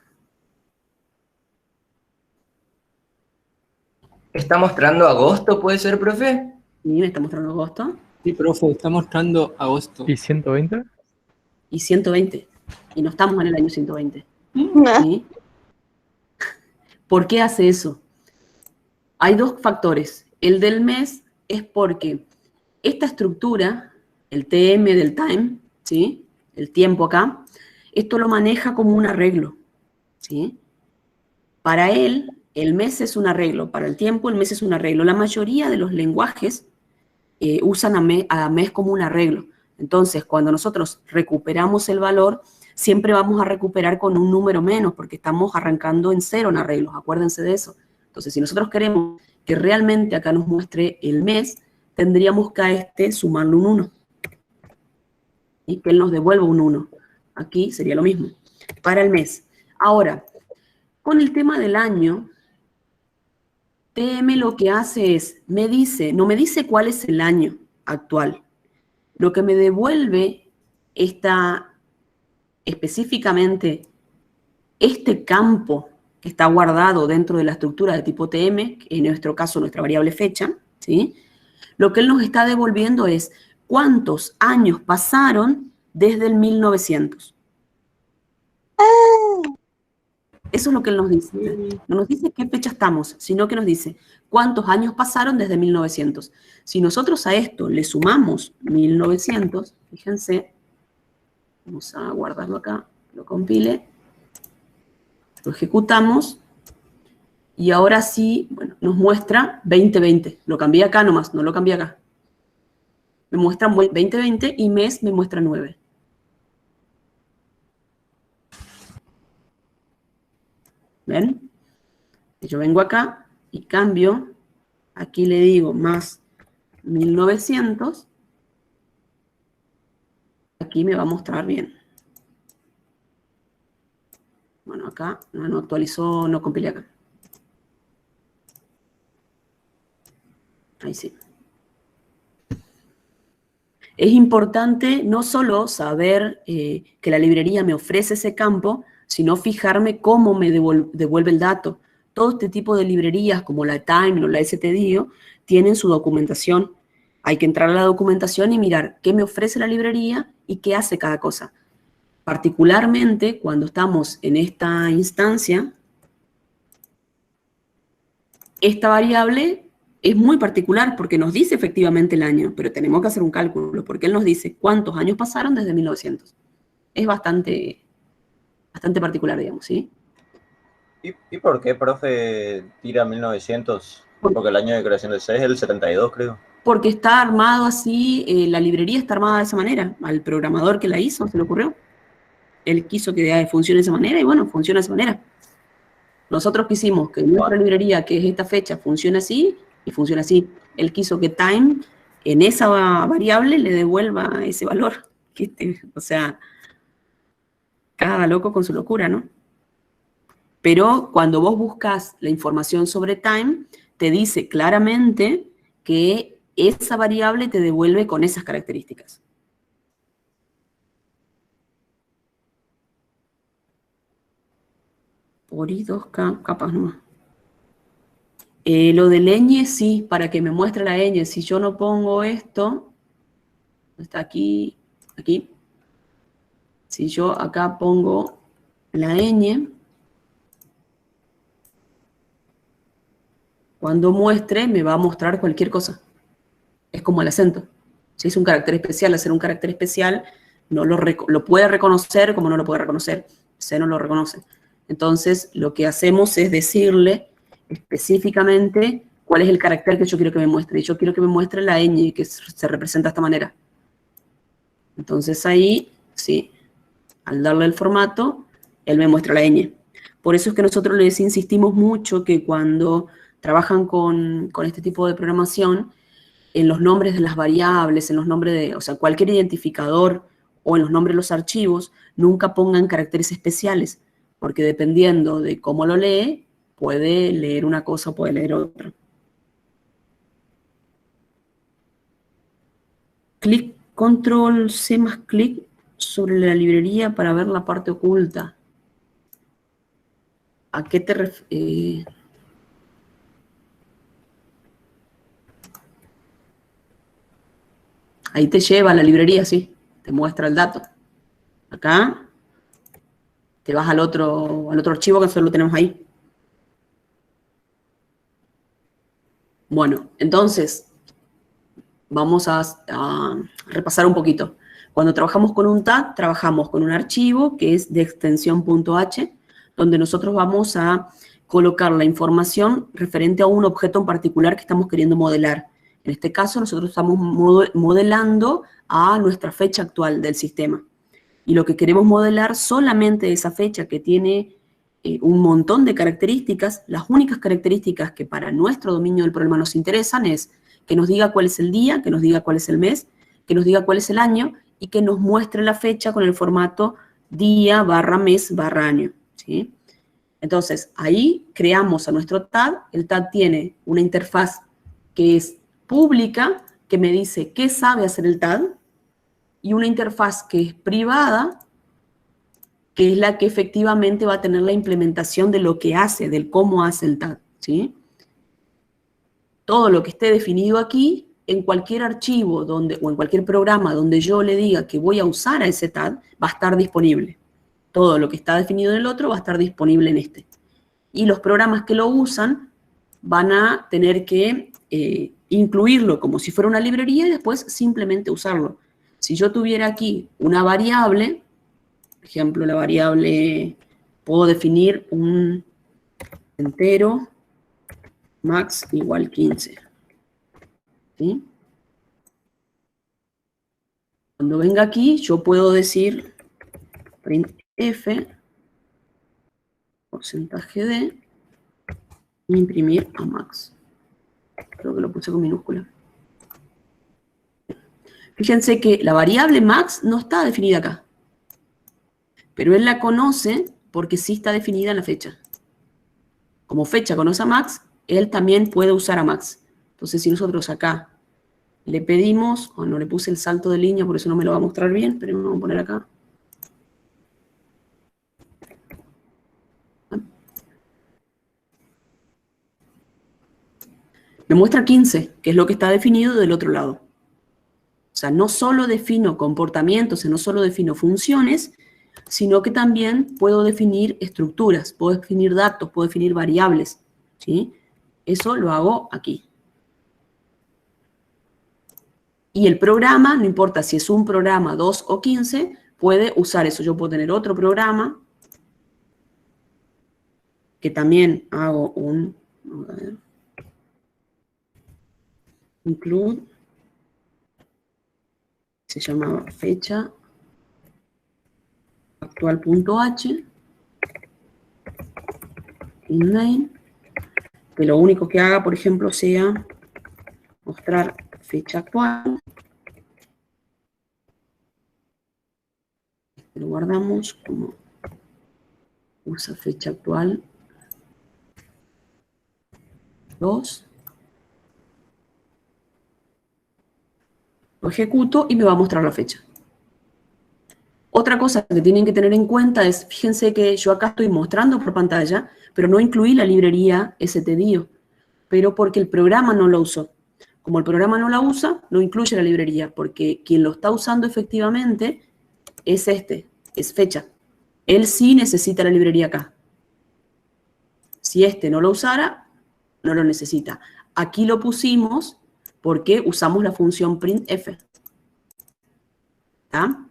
¿Está mostrando agosto, puede ser, profe? Sí, me está mostrando agosto. Sí, profe, está mostrando agosto. ¿Y 120? Y 120. Y no estamos en el año 120. ¿Sí? ¿Por qué hace eso? Hay dos factores. El del mes es porque esta estructura, el TM del time, ¿sí? El tiempo acá, esto lo maneja como un arreglo, ¿sí? Para él, el mes es un arreglo. Para el tiempo, el mes es un arreglo. La mayoría de los lenguajes usan a mes como un arreglo. Entonces, cuando nosotros recuperamos el valor, siempre vamos a recuperar con un número menos, porque estamos arrancando en cero en arreglos, acuérdense de eso. Entonces, si nosotros queremos que realmente acá nos muestre el mes, tendríamos que a este sumarle un 1. Y que él nos devuelva un 1. Aquí sería lo mismo, para el mes. Ahora, con el tema del año, TM lo que hace es, no me dice cuál es el año actual. Lo que me devuelve específicamente este campo que está guardado dentro de la estructura de tipo TM, que en nuestro caso nuestra variable fecha, ¿sí? Lo que él nos está devolviendo es cuántos años pasaron desde el 1900. Eso es lo que él nos dice. No nos dice qué fecha estamos, sino que nos dice cuántos años pasaron desde 1900. Si nosotros a esto le sumamos 1900, fíjense, vamos a guardarlo acá, lo compile, lo ejecutamos, y ahora sí, bueno, nos muestra 2020. Lo cambié acá nomás, no lo cambié acá. Me muestra 2020 y mes me muestra 9. ¿Ven? Yo vengo acá y cambio, aquí le digo más 1900, aquí me va a mostrar bien. Bueno, acá no actualizó, no compilé acá. Ahí sí. Es importante no solo saber que la librería me ofrece ese campo, sino fijarme cómo me devuelve el dato. Todo este tipo de librerías, como la Time o la stdio, tienen su documentación. Hay que entrar a la documentación y mirar qué me ofrece la librería y qué hace cada cosa. Particularmente cuando estamos en esta instancia, esta variable es muy particular porque nos dice efectivamente el año, pero tenemos que hacer un cálculo porque él nos dice cuántos años pasaron desde 1900. Es bastante particular, digamos, ¿sí? ¿Y por qué, profe, tira 1900? Porque el año de creación del 6 es el 72, creo. Porque está armado así, la librería está armada de esa manera. Al programador que la hizo se le ocurrió. Él quiso que funcione de esa manera y bueno, funciona de esa manera. Nosotros quisimos que nuestra librería, que es esta fecha, funcione así y funciona así. Él quiso que time en esa variable le devuelva ese valor. O sea, cada loco con su locura, ¿no? Pero cuando vos buscas la información sobre time, te dice claramente que esa variable te devuelve con esas características. Por i 2K, capaz nomás. Lo del ñ, sí, para que me muestre la ñ. Si yo no pongo esto, está aquí, aquí. Si yo acá pongo la ñ, cuando muestre me va a mostrar cualquier cosa. Es como el acento. Si es un carácter especial, hacer un carácter especial, no lo puede reconocer como no lo puede reconocer. C no lo reconoce. Entonces, lo que hacemos es decirle específicamente cuál es el carácter que yo quiero que me muestre. Y yo quiero que me muestre la ñ, que se representa de esta manera. Entonces ahí, sí, al darle el formato, él me muestra la ñ. Por eso es que nosotros les insistimos mucho que cuando trabajan con este tipo de programación, en los nombres de las variables, en los nombres de, o sea, cualquier identificador o en los nombres de los archivos, nunca pongan caracteres especiales, porque dependiendo de cómo lo lee, puede leer una cosa o puede leer otra. Clic, control C más clic sobre la librería para ver la parte oculta. ¿A qué te refieres? Ahí te lleva a la librería, sí, te muestra el dato. Acá te vas al otro archivo que solo tenemos ahí. Bueno, entonces, vamos a repasar un poquito. Cuando trabajamos con un tag, trabajamos con un archivo que es de extensión .h, donde nosotros vamos a colocar la información referente a un objeto en particular que estamos queriendo modelar. En este caso, nosotros estamos modelando a nuestra fecha actual del sistema. Y lo que queremos modelar solamente esa fecha que tiene un montón de características. Las únicas características que para nuestro dominio del problema nos interesan es que nos diga cuál es el día, que nos diga cuál es el mes, que nos diga cuál es el año y que nos muestre la fecha con el formato día barra mes barra año, ¿sí? Entonces, ahí creamos a nuestro tag. El tag tiene una interfaz que es pública, que me dice qué sabe hacer el tag, y una interfaz que es privada, que es la que efectivamente va a tener la implementación de lo que hace, del cómo hace el tag, ¿sí? Todo lo que esté definido aquí, en cualquier archivo o en cualquier programa donde yo le diga que voy a usar a ese tag, va a estar disponible. Todo lo que está definido en el otro va a estar disponible en este. Y los programas que lo usan van a tener que incluirlo como si fuera una librería y después simplemente usarlo. Si yo tuviera aquí una variable, por ejemplo, la variable, puedo definir un entero max igual 15. ¿Sí? Cuando venga aquí, yo puedo decir printf, porcentaje de, imprimir a max. Creo que lo puse con minúscula. Fíjense que la variable max no está definida acá. Pero él la conoce porque sí está definida en la fecha. Como fecha conoce a max, él también puede usar a max. Entonces, si nosotros acá le pedimos, no le puse el salto de línea, por eso no me lo va a mostrar bien, pero me lo voy a poner acá. Me muestra 15, que es lo que está definido del otro lado. O sea, no solo defino comportamientos, no solo defino funciones, sino que también puedo definir estructuras, puedo definir datos, puedo definir variables, ¿sí? Eso lo hago aquí. Y el programa, no importa si es un programa, 2 o 15, puede usar eso. Yo puedo tener otro programa que también hago un, a ver, include se llamaba fecha actual.h, inline, que lo único que haga, por ejemplo, sea mostrar fecha actual. Lo guardamos como usa fecha actual 2. Lo ejecuto y me va a mostrar la fecha. Otra cosa que tienen que tener en cuenta es, fíjense que yo acá estoy mostrando por pantalla, pero no incluí la librería stdio, pero porque el programa no lo usó. Como el programa no la usa, no incluye la librería, porque quien lo está usando efectivamente es es fecha. Él sí necesita la librería acá. Si no lo usara, no lo necesita. Aquí lo pusimos porque usamos la función printf. ¿Está?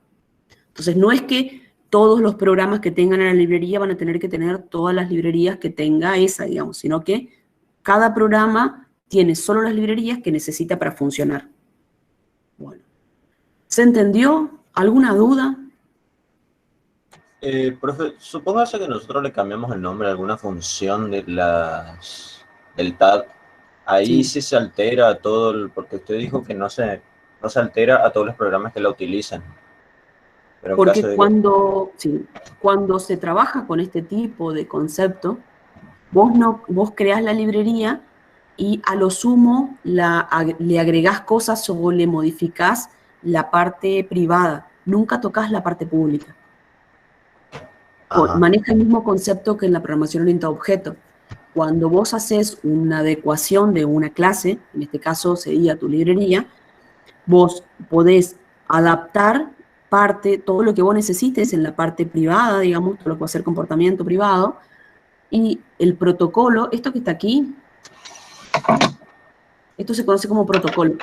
Entonces, no es que todos los programas que tengan en la librería van a tener que tener todas las librerías que tenga esa, digamos, sino que cada programa tiene solo las librerías que necesita para funcionar. Bueno. ¿Se entendió? ¿Alguna duda? Profe, supóngase que nosotros le cambiamos el nombre a alguna función de del tag. Ahí sí se altera todo, porque usted dijo que no se altera a todos los programas que la utilizan. Pero porque cuando se trabaja con este tipo de concepto, vos creás la librería y a lo sumo le agregás cosas o le modificás la parte privada. Nunca tocas la parte pública. Maneja el mismo concepto que en la programación orientada a objeto. Cuando vos haces una adecuación de una clase, en este caso sería tu librería, vos podés adaptar todo lo que vos necesites en la parte privada, digamos, todo lo que va a ser comportamiento privado, y el protocolo, esto que está aquí, esto se conoce como protocolo,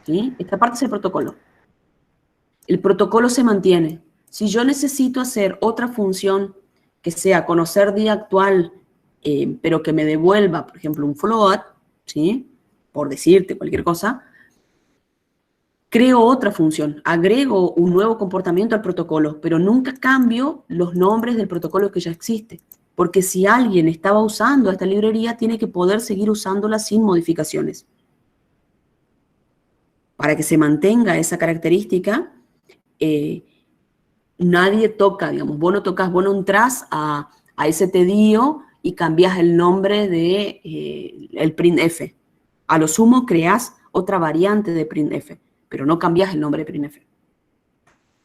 ¿sí? Esta parte es el protocolo. El protocolo se mantiene. Si yo necesito hacer otra función que sea conocer día actual, pero que me devuelva, por ejemplo, un float, ¿sí? Por decirte cualquier cosa, creo otra función, agrego un nuevo comportamiento al protocolo, pero nunca cambio los nombres del protocolo que ya existe. Porque si alguien estaba usando esta librería, tiene que poder seguir usándola sin modificaciones. Para que se mantenga esa característica, nadie toca, digamos, vos no entras a stdio y cambias el nombre de el printf. A lo sumo creás otra variante de printf, pero no cambias el nombre de printf.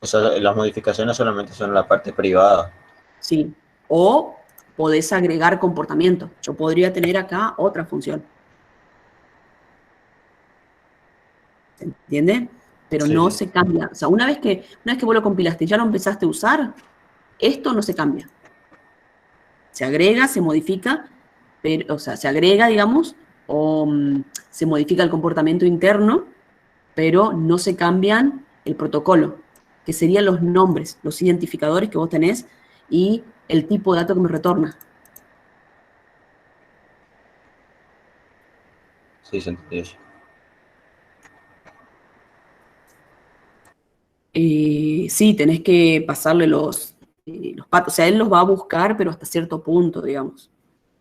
O sea, las modificaciones solamente son la parte privada. Sí, o podés agregar comportamiento. Yo podría tener acá otra función. ¿Se entiende? Pero Sí. no se cambia. O sea, una vez que vos lo compilaste y ya lo empezaste a usar, esto no se cambia. Se agrega, se modifica, pero, o sea, se agrega, digamos, o se modifica el comportamiento interno, pero no se cambian el protocolo, que serían los nombres, los identificadores que vos tenés y el tipo de dato que me retorna. Sí, se entendió eso. Sí, tenés que pasarle los patos. O sea, él los va a buscar, pero hasta cierto punto, digamos.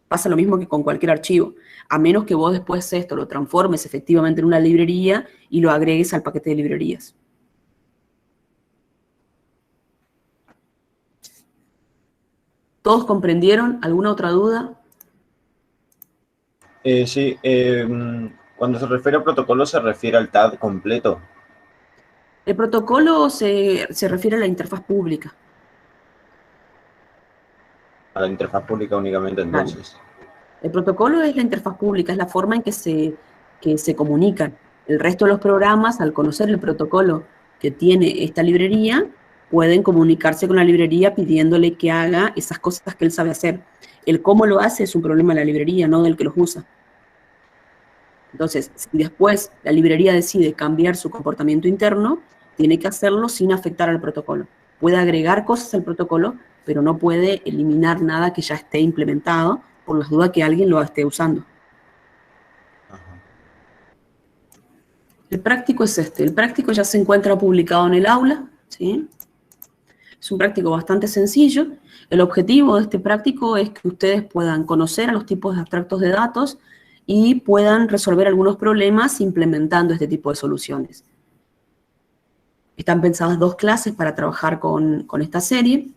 Pasa lo mismo que con cualquier archivo. A menos que vos después esto lo transformes efectivamente en una librería y lo agregues al paquete de librerías. ¿Todos comprendieron? ¿Alguna otra duda? Sí, cuando se refiere a protocolo se refiere al tag completo. El protocolo se refiere a la interfaz pública. A la interfaz pública únicamente, entonces. El protocolo es la interfaz pública, es la forma en que se comunican. El resto de los programas, al conocer el protocolo que tiene esta librería, pueden comunicarse con la librería pidiéndole que haga esas cosas que él sabe hacer. El cómo lo hace es un problema de la librería, no del que los usa. Entonces, si después la librería decide cambiar su comportamiento interno, tiene que hacerlo sin afectar al protocolo. Puede agregar cosas al protocolo, pero no puede eliminar nada que ya esté implementado por las dudas que alguien lo esté usando. Ajá. El práctico es este. El práctico ya se encuentra publicado en el aula, ¿sí? Es un práctico bastante sencillo. El objetivo de este práctico es que ustedes puedan conocer a los tipos de abstractos de datos y puedan resolver algunos problemas implementando este tipo de soluciones. Están pensadas 2 clases para trabajar con esta serie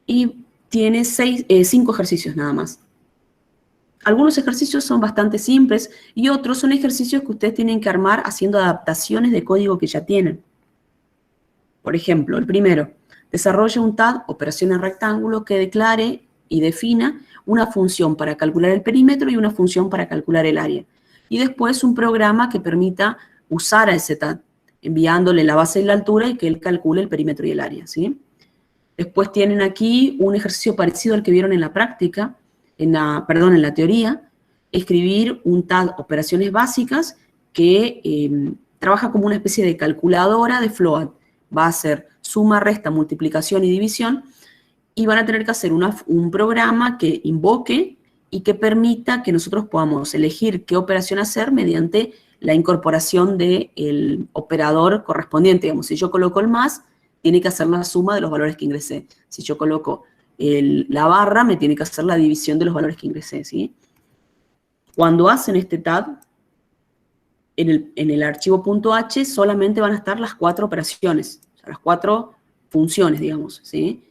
y tiene 5 ejercicios nada más. Algunos ejercicios son bastante simples y otros son ejercicios que ustedes tienen que armar haciendo adaptaciones de código que ya tienen. Por ejemplo, el primero, desarrolla un TAD, operación en rectángulo, que declare y defina una función para calcular el perímetro y una función para calcular el área. Y después un programa que permita usar a ese TAD, enviándole la base y la altura y que él calcule el perímetro y el área, ¿sí? Después tienen aquí un ejercicio parecido al que vieron en la práctica, en la teoría, escribir un TAD, operaciones básicas, que trabaja como una especie de calculadora de float. Va a hacer suma, resta, multiplicación y división, y van a tener que hacer un programa que invoque y que permita que nosotros podamos elegir qué operación hacer mediante la incorporación del operador correspondiente. Digamos, si yo coloco el más, tiene que hacer la suma de los valores que ingresé. Si yo coloco la barra, me tiene que hacer la división de los valores que ingresé, ¿sí? Cuando hacen este TAD, en el archivo .h solamente van a estar las 4 operaciones, o sea, las 4 funciones, digamos, ¿sí?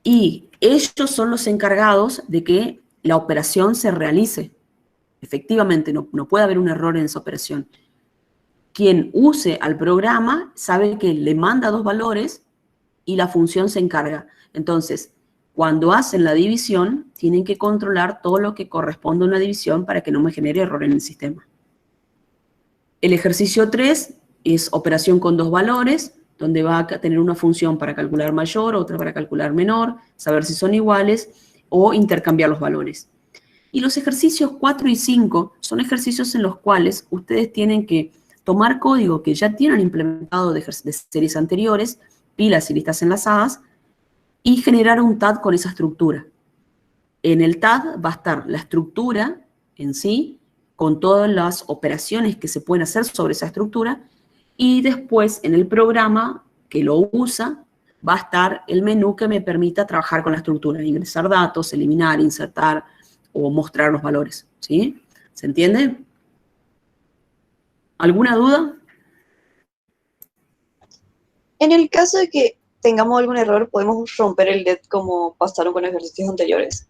Y ellos son los encargados de que la operación se realice. Efectivamente, no puede haber un error en esa operación. Quien use al programa sabe que le manda 2 valores y la función se encarga. Entonces, cuando hacen la división, tienen que controlar todo lo que corresponde a una división para que no me genere error en el sistema. El ejercicio 3 es operación con 2 valores, donde va a tener una función para calcular mayor, otra para calcular menor, saber si son iguales, o intercambiar los valores. Y los ejercicios 4 y 5 son ejercicios en los cuales ustedes tienen que tomar código que ya tienen implementado de series anteriores, pilas y listas enlazadas, y generar un TAD con esa estructura. En el TAD va a estar la estructura en sí, con todas las operaciones que se pueden hacer sobre esa estructura, y después en el programa que lo usa, va a estar el menú que me permita trabajar con la estructura, ingresar datos, eliminar, insertar o mostrar los valores, ¿sí? ¿Se entiende? ¿Alguna duda? En el caso de que tengamos algún error, podemos romper el dead como pasaron con ejercicios anteriores.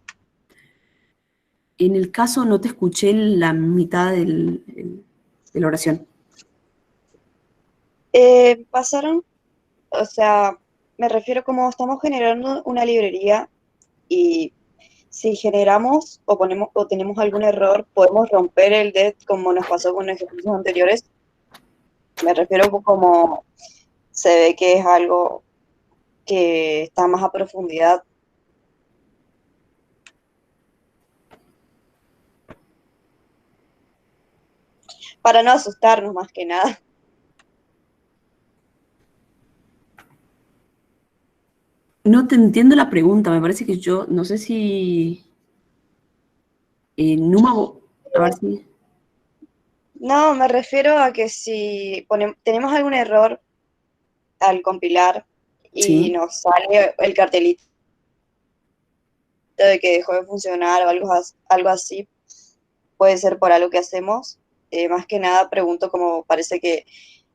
En el caso, no te escuché la mitad de la oración. Pasaron, o sea, me refiero como estamos generando una librería y si generamos o tenemos algún error, podemos romper el dead como nos pasó con ejercicios anteriores. Me refiero como se ve que es algo que está más a profundidad. Para no asustarnos más que nada. No te entiendo la pregunta, me parece que yo, no sé si... Numa, a ver si... No, me refiero a que si tenemos algún error al compilar y Sí. nos sale el cartelito de que dejó de funcionar o algo así, puede ser por algo que hacemos. Más que nada pregunto como parece que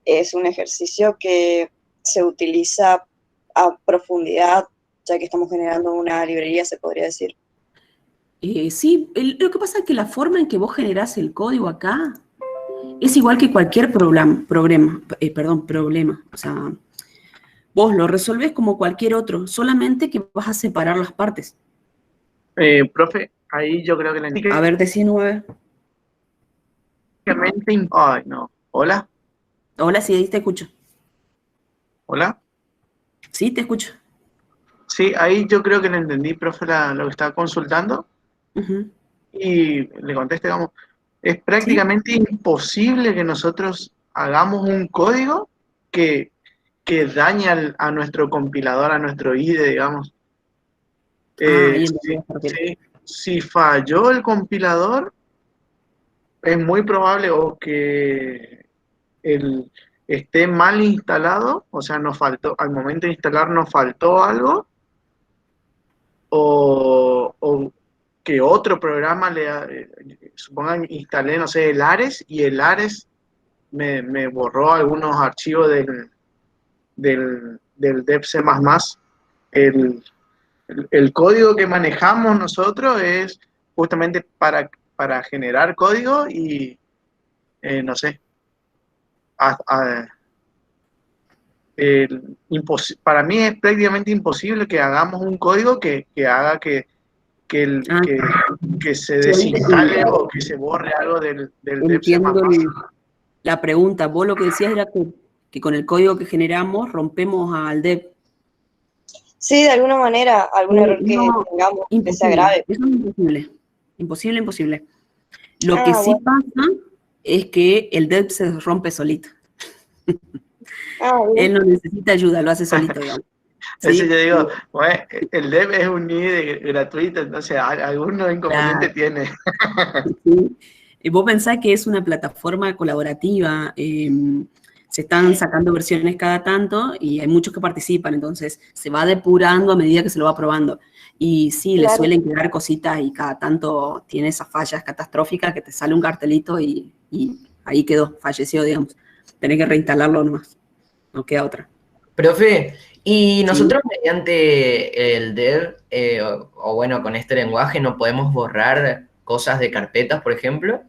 es un ejercicio que se utiliza a profundidad, ya que estamos generando una librería, se podría decir. Sí, lo que pasa es que la forma en que vos generás el código acá es igual que cualquier problema. O sea, vos lo resolvés como cualquier otro, solamente que vas a separar las partes. Profe, ahí yo creo que la A ver, decí 9. Ay, no. ¿Hola? Hola, sí, ahí te escucho. ¿Hola? Sí, te escucho. Sí, ahí yo creo que le entendí, profe, lo que estaba consultando Ujú. y le contesté, digamos, es prácticamente imposible que nosotros hagamos un código que dañe a nuestro compilador, a nuestro IDE, digamos. Ahí entendí. Si falló el compilador, es muy probable o que esté mal instalado, o sea, nos faltó, al momento de instalar nos faltó algo, o que otro programa supongan instalé, no sé, el Ares, y el Ares me borró algunos archivos del dev C++. El código que manejamos nosotros es justamente para generar código y, no sé, para mí es prácticamente imposible que hagamos un código que haga que se desinstale o que se borre algo del dev C++. Entiendo la pregunta. Vos lo que decías era que con el código que generamos rompemos al dev. Sí, de alguna manera, algún error que tengamos, que sea grave. Eso es imposible. Imposible. Lo que sí bueno. pasa es que el dev se rompe solito. Bien. Él no necesita ayuda, lo hace solito, digamos. Eso ¿Sí? yo digo, bueno, el dev es un IDE gratuito, entonces algunos inconvenientes tiene. Sí. Y vos pensás que es una plataforma colaborativa, se están sacando versiones cada tanto y hay muchos que participan, entonces se va depurando a medida que se lo va probando. Y sí, le Claro. suelen quedar cositas y cada tanto tiene esas fallas catastróficas que te sale un cartelito y ahí quedó, falleció, digamos. Tenés que reinstalarlo nomás, no queda otra. Profe, y nosotros mediante el dev, o bueno, con este lenguaje, ¿no podemos borrar cosas de carpetas, por ejemplo?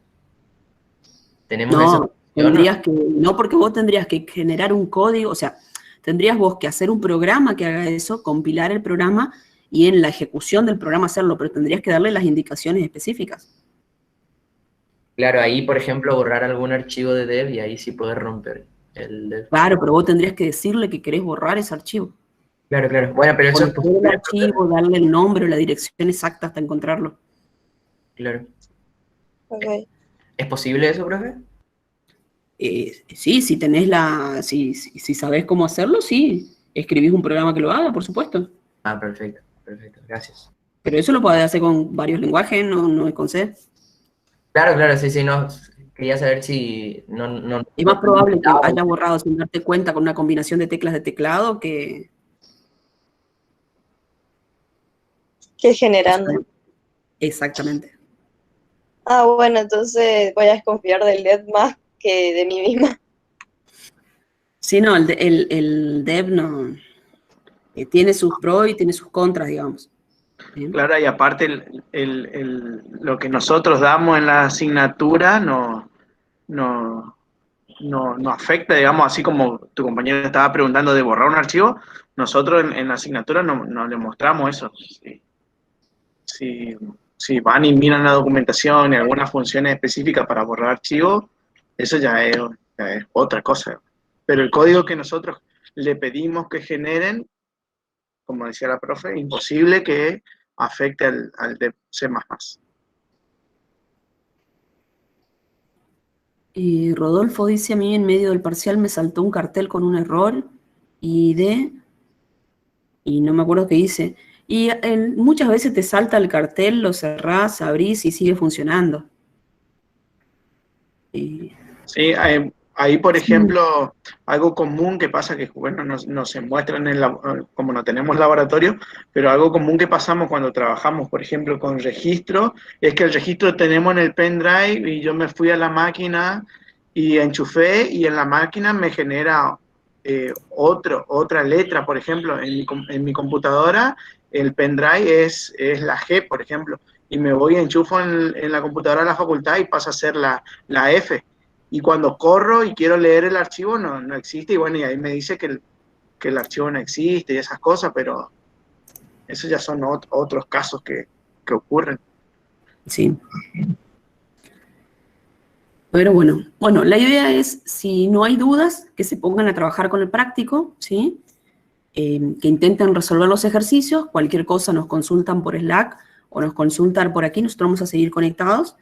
¿Tenemos esa No, opción? no, porque vos tendrías que generar un código, o sea, tendrías vos que hacer un programa que haga eso, compilar el programa y en la ejecución del programa hacerlo, pero tendrías que darle las indicaciones específicas. Claro, ahí, por ejemplo, borrar algún archivo de dev y ahí sí poder romper el dev. Claro, pero vos tendrías que decirle que querés borrar ese archivo. Claro. Bueno, pero eso es Conocer el posible. archivo, darle el nombre o la dirección exacta hasta encontrarlo. Claro. Ok. ¿Es posible eso, profe? Sí, si tenés si sabés cómo hacerlo, sí. Escribís un programa que lo haga, por supuesto. Ah, perfecto, gracias. Pero eso lo podés hacer con varios lenguajes, no es con C. Claro, sí, no. Quería saber si no. Es más probable que hayas borrado sin darte cuenta con una combinación de teclas de teclado que... Que generando. Exactamente. Bueno, entonces voy a desconfiar del dev más que de mí misma. Sí, no, el dev no... tiene sus pros y tiene sus contras, digamos. ¿Bien? Claro, y aparte lo que nosotros damos en la asignatura no afecta, digamos, así como tu compañero estaba preguntando de borrar un archivo, nosotros en la asignatura no le mostramos eso. Si van y miran la documentación y algunas funciones específicas para borrar archivos, eso ya es otra cosa. Pero el código que nosotros le pedimos que generen, como decía la profe, imposible que afecte al de C++. Rodolfo dice, a mí en medio del parcial me saltó un cartel con un error y no me acuerdo qué hice. Y muchas veces te salta el cartel, lo cerrás, abrís y sigue funcionando. Sí, ahí por ejemplo, algo común que pasa que, bueno, no se muestra como no tenemos laboratorio, pero algo común que pasamos cuando trabajamos, por ejemplo, con registro, es que el registro tenemos en el pendrive y yo me fui a la máquina y enchufé y en la máquina me genera otra letra, por ejemplo, en mi computadora el pendrive es la G, por ejemplo, y me voy y enchufo en la computadora de la facultad y pasa a ser la F. Y cuando corro y quiero leer el archivo, no existe, y bueno, y ahí me dice que el archivo no existe y esas cosas, pero esos ya son otros casos que ocurren. Sí. Pero bueno, la idea es, si no hay dudas, que se pongan a trabajar con el práctico, ¿sí? Que intenten resolver los ejercicios, cualquier cosa nos consultan por Slack o nos consultan por aquí, nosotros vamos a seguir conectados.